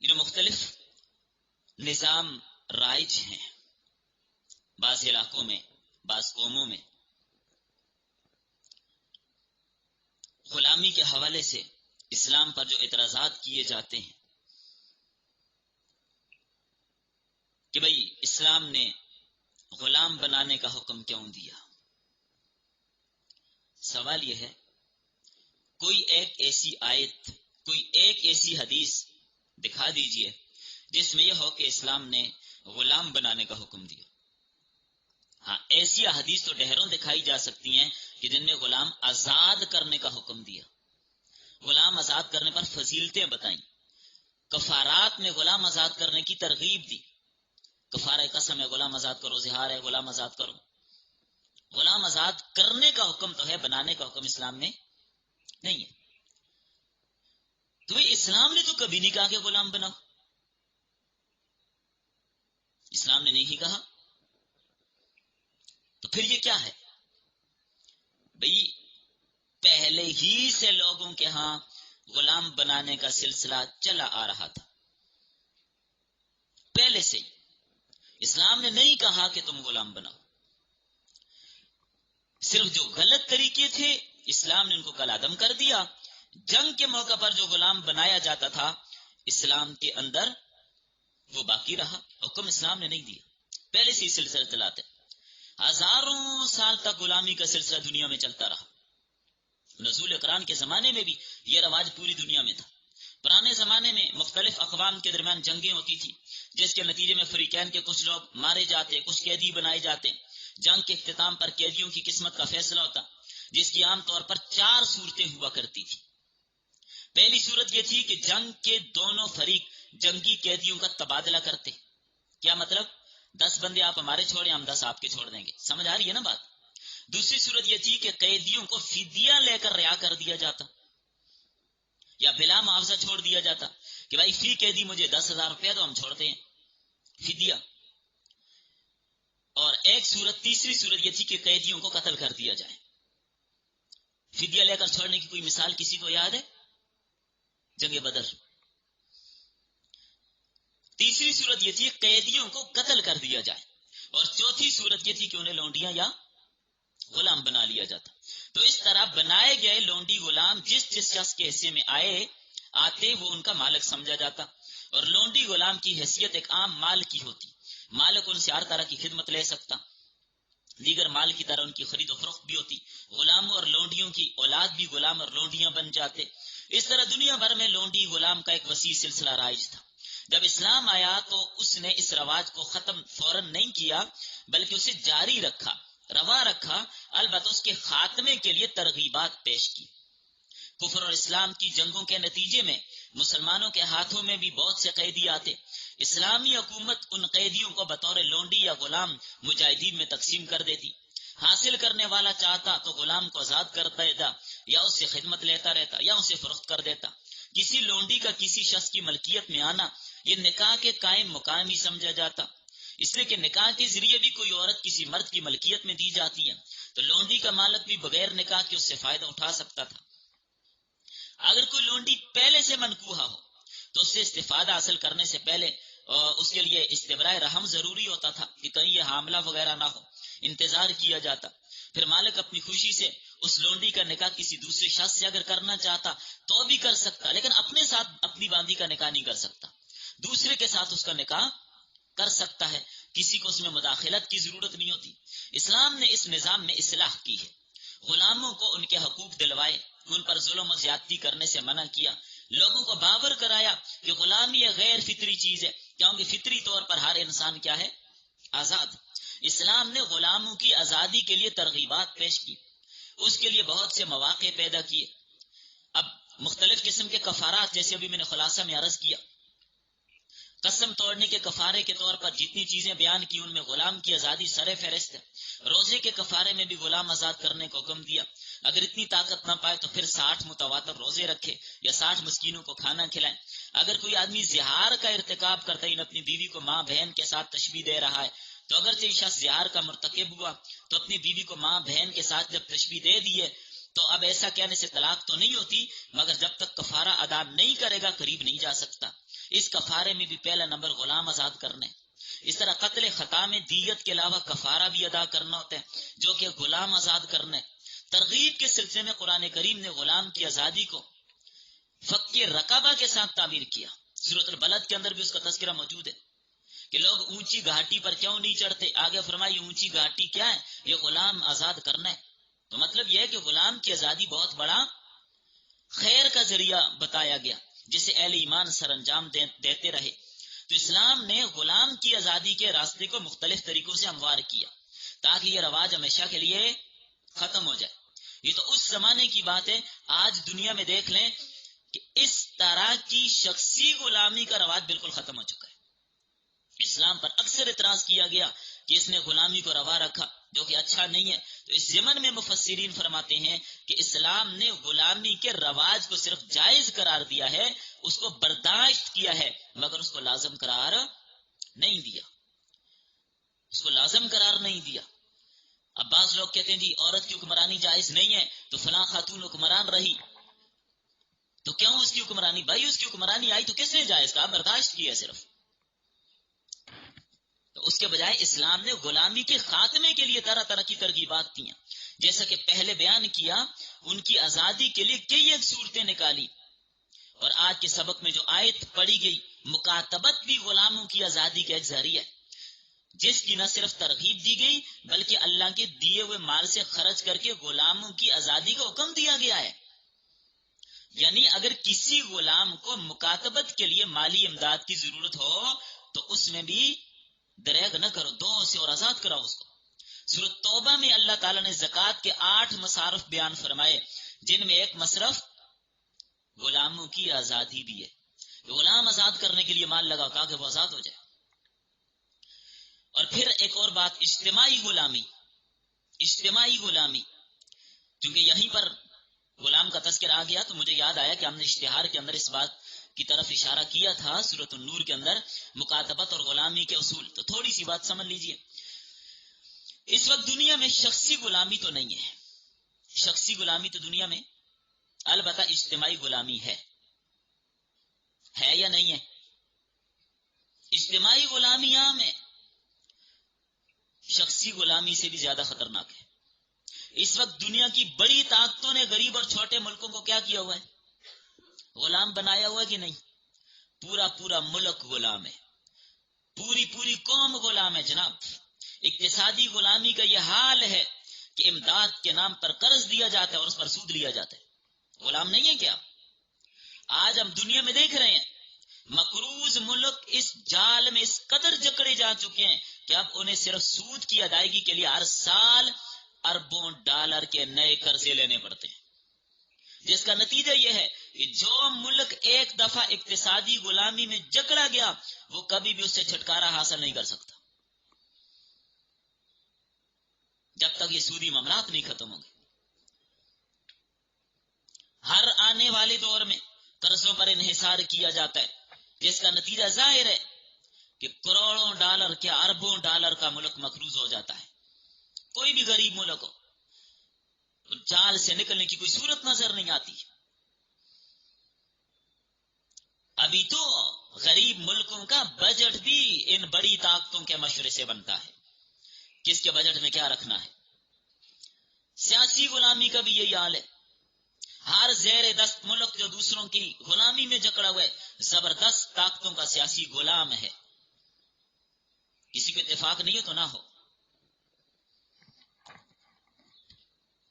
Speaker 1: یہ مختلف نظام رائج ہیں بعض علاقوں میں، بعض قوموں میں۔ غلامی کے حوالے سے اسلام پر جو اعتراضات کیے جاتے ہیں کہ بھئی اسلام نے غلام بنانے کا حکم کیوں دیا؟ سوال یہ ہے، کوئی ایک ایسی آیت، کوئی ایک ایسی حدیث دکھا دیجئے جس میں یہ ہو کہ اسلام نے غلام بنانے کا حکم دیا۔ ہاں، ایسی حدیث تو ڈھیروں دکھائی جا سکتی ہیں کہ جن میں غلام آزاد کرنے کا حکم دیا، غلام آزاد کرنے پر فضیلتیں بتائیں، کفارات میں غلام آزاد کرنے کی ترغیب دی، کفارہ قسم ہے غلام آزاد کرو، زہار ہے غلام آزاد کرو۔ غلام آزاد کرنے کا حکم تو ہے، بنانے کا حکم اسلام میں نہیں ہے۔ تو اسلام نے تو کبھی نہیں کہا کہ غلام بناؤ، اسلام نے نہیں کہا، تو پھر یہ کیا ہے؟ بھئی پہلے ہی سے لوگوں کے ہاں غلام بنانے کا سلسلہ چلا آ رہا تھا، پہلے سے اسلام نے نہیں کہا کہ تم غلام بناؤ، صرف جو غلط طریقے تھے اسلام نے ان کو کالعدم کر دیا۔ جنگ کے موقع پر جو غلام بنایا جاتا تھا اسلام کے اندر وہ باقی رہا، حکم اسلام نے نہیں دیا، پہلے سے ہی سلسلہ چلاتے، ہزاروں سال تک غلامی کا سلسلہ دنیا میں چلتا رہا۔ نزول قرآن کے زمانے میں بھی یہ رواج پوری دنیا میں تھا۔ پرانے زمانے میں مختلف اقوام کے درمیان جنگیں ہوتی تھی، جس کے نتیجے میں فریقین کے کچھ لوگ مارے جاتے، کچھ قیدی بنائے جاتے۔ جنگ کے اختتام پر قیدیوں کی قسمت کا فیصلہ ہوتا، جس کی عام طور پر 4 صورتیں ہوا کرتی تھی۔ پہلی صورت یہ تھی کہ جنگ کے دونوں فریق جنگی قیدیوں کا تبادلہ کرتے۔ کیا مطلب؟ 10 بندے آپ ہمارے چھوڑیں، ہم 10 آپ کے چھوڑ دیں گے، سمجھ آ رہی ہے نا بات؟ دوسری صورت یہ تھی کہ قیدیوں کو فدیہ لے کر رہا کر دیا جاتا، یا بلا معاوضہ چھوڑ دیا جاتا کہ بھائی فی قیدی مجھے 10,000 روپیہ تو ہم چھوڑتے ہیں فدیہ۔ اور ایک صورت، تیسری صورت یہ تھی کہ قیدیوں کو قتل کر دیا جائے۔ فدیہ لے کر چھوڑنے کی کوئی مثال کسی کو یاد ہے؟ جنگ بدر۔ تیسری صورت یہ تھی قیدیوں کو قتل کر دیا جائے، اور چوتھی صورت یہ تھی کہ انہیں لونڈیاں یا غلام بنا لیا جاتا۔ تو اس طرح بنائے گئے لونڈی غلام جس شخص کے حصے میں آتے وہ ان کا مالک سمجھا جاتا، اور لونڈی غلام کی حیثیت ایک عام مال کی ہوتی، مالک ان سے ہر طرح کی خدمت لے سکتا، دیگر مال کی طرح ان کی خرید و فروخت بھی ہوتی۔ غلاموں اور لونڈیوں کی اولاد بھی غلام اور لونڈیاں بن جاتے۔ اس طرح دنیا بھر میں لونڈی غلام کا ایک وسیع سلسلہ رائج تھا۔ جب اسلام آیا تو اس نے اس رواج کو ختم فوراً نہیں کیا، بلکہ اسے جاری رکھا، روا رکھا، البتہ اس کے خاتمے کے لیے ترغیبات پیش کی۔ کفر اور اسلام کی جنگوں کے نتیجے میں مسلمانوں کے ہاتھوں میں بھی بہت سے قیدی آتے۔ اسلامی حکومت ان قیدیوں کو بطور لونڈی یا غلام مجاہدین میں تقسیم کر دیتی۔ حاصل کرنے والا چاہتا تو غلام کو آزاد کر دیتا، یا اس سے خدمت لیتا رہتا، یا اسے فروخت کر دیتا۔ کسی لونڈی کا کسی شخص کی ملکیت میں آنا یہ نکاح کے قائم مقام ہی سمجھا جاتا، اس لیے کہ نکاح کے ذریعے بھی کوئی عورت کسی مرد کی ملکیت میں دی جاتی ہے، تو لونڈی کا مالک بھی بغیر نکاح کے اس سے فائدہ اٹھا سکتا تھا۔ اگر کوئی لونڈی پہلے سے منکوحہ ہو تو اس سے استفادہ حاصل کرنے سے پہلے اس کے لیے استبراء رحم ضروری ہوتا تھا کہ کہیں یہ حاملہ وغیرہ نہ ہو، انتظار کیا جاتا۔ پھر مالک اپنی خوشی سے اس لونڈی کا نکاح کسی دوسرے شخص سے اگر کرنا چاہتا تو بھی کر سکتا، لیکن اپنے ساتھ اپنی باندھی کا نکاح نہیں کر سکتا، دوسرے کے ساتھ اس کا نکاح کر سکتا ہے، کسی کو اس میں مداخلت کی ضرورت نہیں ہوتی۔ اسلام نے اس نظام میں اصلاح کی ہے، غلاموں کو ان کے حقوق دلوائے، ان پر ظلم و زیادتی کرنے سے منع کیا، لوگوں کو باور کرایا کہ غلامی یہ غیر فطری چیز ہے، کیونکہ فطری طور پر ہر انسان کیا ہے؟ آزاد۔ اسلام نے غلاموں کی آزادی کے لیے ترغیبات پیش کی، اس کے لیے بہت سے مواقع پیدا کیے۔ اب مختلف قسم کے کفارات، جیسے ابھی میں نے خلاصہ میں عرض کیا، قسم توڑنے کے کفارے کے طور پر جتنی چیزیں بیان کی ان میں غلام کی آزادی سر فہرست ہے۔ روزے کے کفارے میں بھی غلام آزاد کرنے کو حکم دیا، اگر اتنی طاقت نہ پائے تو پھر 60 متواتر روزے رکھے یا 60 مسکینوں کو کھانا کھلائیں۔ اگر کوئی آدمی زہار کا ارتکاب کرتا ہے، اپنی بیوی کو ماں بہن کے ساتھ تشبیہ دے رہا ہے، تو اگرچہ یہ شخص زہار کا مرتکب ہوا تو اپنی بیوی کو ماں بہن کے ساتھ جب تشبیہ دے دیے تو اب ایسا کہنے سے طلاق تو نہیں ہوتی، مگر جب تک کفارہ ادا نہیں کرے گا قریب نہیں جا سکتا۔ اس کفارے میں بھی پہلا نمبر غلام آزاد کرنے۔ اس طرح قتل خطا میں دیت کے علاوہ کفارہ بھی ادا کرنا ہوتا ہے، جو کہ غلام آزاد کرنے۔ ترغیب کے سلسلے میں قرآن کریم نے غلام کی آزادی کو فک رقبہ کے ساتھ تعبیر کیا۔ سورۃ البلد کے اندر بھی اس کا تذکرہ موجود ہے کہ لوگ اونچی گھاٹی پر کیوں نہیں چڑھتے، آگے فرمایا یہ اونچی گھاٹی کیا ہے؟ یہ غلام آزاد کرنا ہے۔ تو مطلب یہ ہے کہ غلام کی آزادی بہت بڑا خیر کا ذریعہ بتایا گیا جسے اہل ایمان سر انجام دیتے رہے۔ تو اسلام نے غلام کی آزادی کے راستے کو مختلف طریقوں سے ہموار کیا تاکہ یہ رواج ہمیشہ کے لیے ختم ہو جائے۔ یہ تو اس زمانے کی بات ہے، آج دنیا میں دیکھ لیں کہ اس طرح کی شخصی غلامی کا رواج بالکل ختم ہو چکا ہے۔ اسلام پر اکثر اعتراض کیا گیا کہ اس نے غلامی کو روا رکھا، جو کہ اچھا نہیں ہے۔ تو اس ضمن میں مفسرین فرماتے ہیں کہ اسلام نے غلامی کے رواج کو صرف جائز قرار دیا ہے، اس کو برداشت کیا ہے، مگر اس کو لازم قرار نہیں دیا، اس کو لازم قرار نہیں دیا۔ اب بعض لوگ کہتے ہیں جی عورت کی حکمرانی جائز نہیں ہے تو فلاں خاتون حکمران رہی، تو کیوں اس کی حکمرانی؟ بھائی اس کی حکمرانی آئی تو کس نے جائز کہا؟ برداشت کیا صرف۔ تو اس کے بجائے اسلام نے غلامی کے خاتمے کے لیے طرح طرح کی ترغیبات دیا، جیسا کہ پہلے بیان کیا، ان کی آزادی کے لیے کئی ایک صورتیں نکالی۔ اور آج کے سبق میں جو آیت پڑھی گئی، مکاتبت بھی غلاموں کی آزادی کا ایک ذریعہ ہے، جس کی نہ صرف ترغیب دی گئی بلکہ اللہ کے دیے ہوئے مال سے خرچ کر کے غلاموں کی آزادی کا حکم دیا گیا ہے۔ یعنی اگر کسی غلام کو مکاتبت کے لیے مالی امداد کی ضرورت ہو تو اس میں بھی دریغ نہ کرو، دو سے اور آزاد کراؤ اس کو۔ سورۃ توبہ میں اللہ تعالیٰ نے زکوٰۃ کے 8 مصارف بیان فرمائے، جن میں ایک مصرف غلاموں کی آزادی بھی ہے۔ غلام آزاد کرنے کے لیے مال لگاؤ تاکہ وہ آزاد ہو جائے۔ اور پھر ایک اور بات، اجتماعی غلامی۔ اجتماعی غلامی، چونکہ یہیں پر غلام کا تذکر آ گیا تو مجھے یاد آیا کہ ہم نے اشتہار کے اندر اس بات کی طرف اشارہ کیا تھا، سورۃ النور کے اندر مکاتبت اور غلامی کے اصول۔ تو تھوڑی سی بات سمجھ لیجئے، اس وقت دنیا میں شخصی غلامی تو نہیں ہے، شخصی غلامی تو دنیا میں، البتہ اجتماعی غلامی ہے یا نہیں ہے؟ اجتماعی غلامی عام ہے، شخصی غلامی سے بھی زیادہ خطرناک ہے۔ اس وقت دنیا کی بڑی طاقتوں نے غریب اور چھوٹے ملکوں کو کیا کیا ہوا ہے؟ غلام بنایا ہوا ہے کہ نہیں؟ پورا پورا ملک غلام ہے، پوری پوری قوم غلام ہے جناب۔ اقتصادی غلامی کا یہ حال ہے کہ امداد کے نام پر قرض دیا جاتا ہے اور اس پر سود لیا جاتا ہے۔ غلام نہیں ہے کیا؟ آج ہم دنیا میں دیکھ رہے ہیں مقروض ملک اس جال میں اس قدر جکڑے جا چکے ہیں کہ اب انہیں صرف سود کی ادائیگی کے لیے ہر سال اربوں ڈالر کے نئے قرضے لینے پڑتے ہیں، جس کا نتیجہ یہ ہے کہ جو ملک ایک دفعہ اقتصادی غلامی میں جکڑا گیا وہ کبھی بھی اس سے چھٹکارا حاصل نہیں کر سکتا جب تک یہ سودی معاملات نہیں ختم ہوں گے۔ ہر آنے والے دور میں قرضوں پر انحصار کیا جاتا ہے، جس کا نتیجہ ظاہر ہے کہ کروڑوں ڈالر کیا اربوں ڈالر کا ملک مقروض ہو جاتا ہے۔ کوئی بھی غریب ملک ہو، جال سے نکلنے کی کوئی صورت نظر نہیں آتی۔ ابھی تو غریب ملکوں کا بجٹ بھی ان بڑی طاقتوں کے مشورے سے بنتا ہے، کس کے بجٹ میں کیا رکھنا ہے۔ سیاسی غلامی کا بھی یہی حال ہے۔ ہر زیر دست ملک جو دوسروں کی غلامی میں جکڑا ہوا ہے، زبردست طاقتوں کا سیاسی غلام ہے۔ کسی کو اتفاق نہیں ہے تو نہ ہو،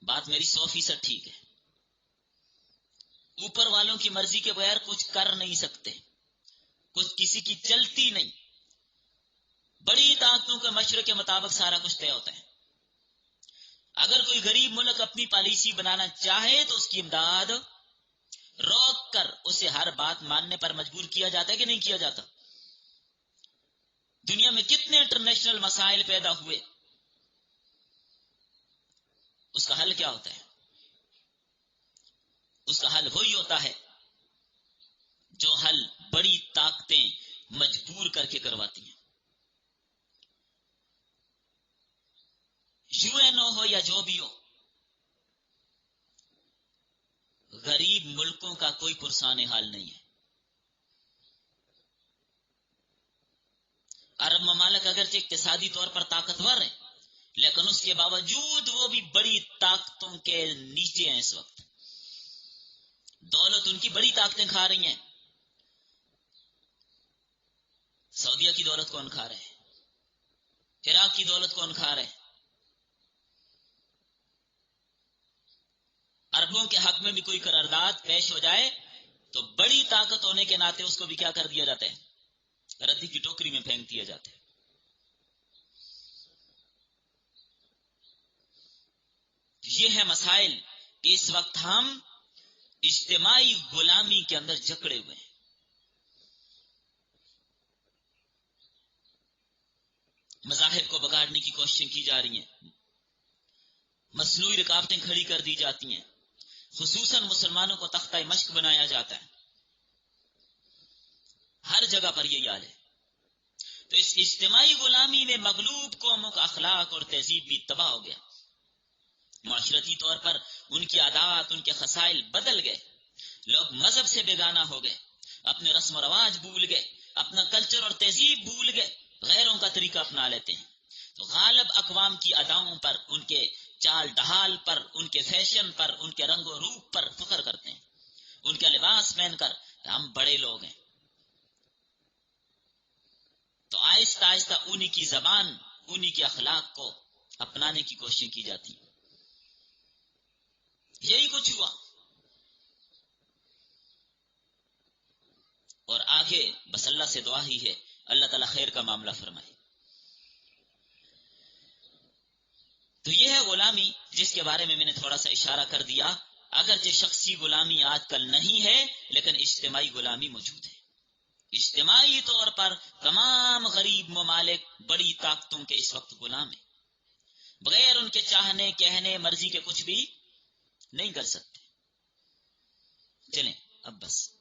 Speaker 1: بات میری 100% ٹھیک ہے۔ اوپر والوں کی مرضی کے بغیر کچھ کر نہیں سکتے، کچھ کسی کی چلتی نہیں، بڑی طاقتوں کے مشورے کے مطابق سارا کچھ طے ہوتا ہے۔ اگر کوئی غریب ملک اپنی پالیسی بنانا چاہے تو اس کی امداد روک کر اسے ہر بات ماننے پر مجبور کیا جاتا ہے کہ نہیں کیا جاتا؟ دنیا میں کتنے انٹرنیشنل مسائل پیدا ہوئے، اس کا حل کیا ہوتا ہے؟ اس کا حل وہی ہوتا ہے جو حل بڑی طاقتیں مجبور کر کے کرواتی ہیں۔ UN ہو یا جو بھی ہو، غریب ملکوں کا کوئی پرسان حال نہیں ہے۔ عرب ممالک اگرچہ اقتصادی طور پر طاقتور ہیں، لیکن اس کے باوجود وہ بھی بڑی طاقتوں کے نیچے ہیں۔ اس وقت دولت ان کی بڑی طاقتیں کھا رہی ہیں۔ سعودیہ کی دولت کون کھا رہے ہیں؟ عراق کی دولت کون کھا رہے ہیں؟ عربوں کے حق میں بھی کوئی قرارداد پیش ہو جائے تو بڑی طاقت ہونے کے ناطے اس کو بھی کیا کر دیا جاتا ہے؟ ردی کی ٹوکری میں پھینک دیا جاتا ہے۔ یہ ہے مسائل کہ اس وقت ہم اجتماعی غلامی کے اندر جکڑے ہوئے ہیں۔ مذاہب کو بگاڑنے کی کوششیں کی جا رہی ہیں، مصنوعی رکاوٹیں کھڑی کر دی جاتی ہیں، خصوصاً مسلمانوں کو تختہ مشق بنایا جاتا ہے۔ ہر جگہ پر یہی حال ہے۔ تو اس اجتماعی غلامی میں مغلوب قوموں کا اخلاق اور تہذیب بھی تباہ ہو گیا۔ معاشرتی طور پر ان کی عادات، ان کے خصائل بدل گئے۔ لوگ مذہب سے بیگانہ ہو گئے، اپنے رسم و رواج بھول گئے، اپنا کلچر اور تہذیب بھول گئے، غیروں کا طریقہ اپنا لیتے ہیں۔ تو غالب اقوام کی اداؤں پر، ان کے چال ڈھال پر، ان کے فیشن پر، ان کے رنگ و روپ پر فخر کرتے ہیں، ان کا لباس پہن کر ہم بڑے لوگ ہیں۔ تو آہستہ آہستہ انہی کی زبان، انہی کے اخلاق کو اپنانے کی کوششیں کی جاتی ہیں۔ یہی کچھ ہوا، اور آگے بس اللہ سے دعا ہی ہے، اللہ تعالیٰ خیر کا معاملہ فرمائے۔ تو یہ ہے غلامی، جس کے بارے میں نے تھوڑا سا اشارہ کر دیا۔ اگرچہ شخصی غلامی آج کل نہیں ہے، لیکن اجتماعی غلامی موجود ہے۔ اجتماعی طور پر تمام غریب ممالک بڑی طاقتوں کے اس وقت غلام ہیں، بغیر ان کے چاہنے، کہنے، مرضی کے کچھ بھی نہیں کر سکتے۔ چلیں اب بس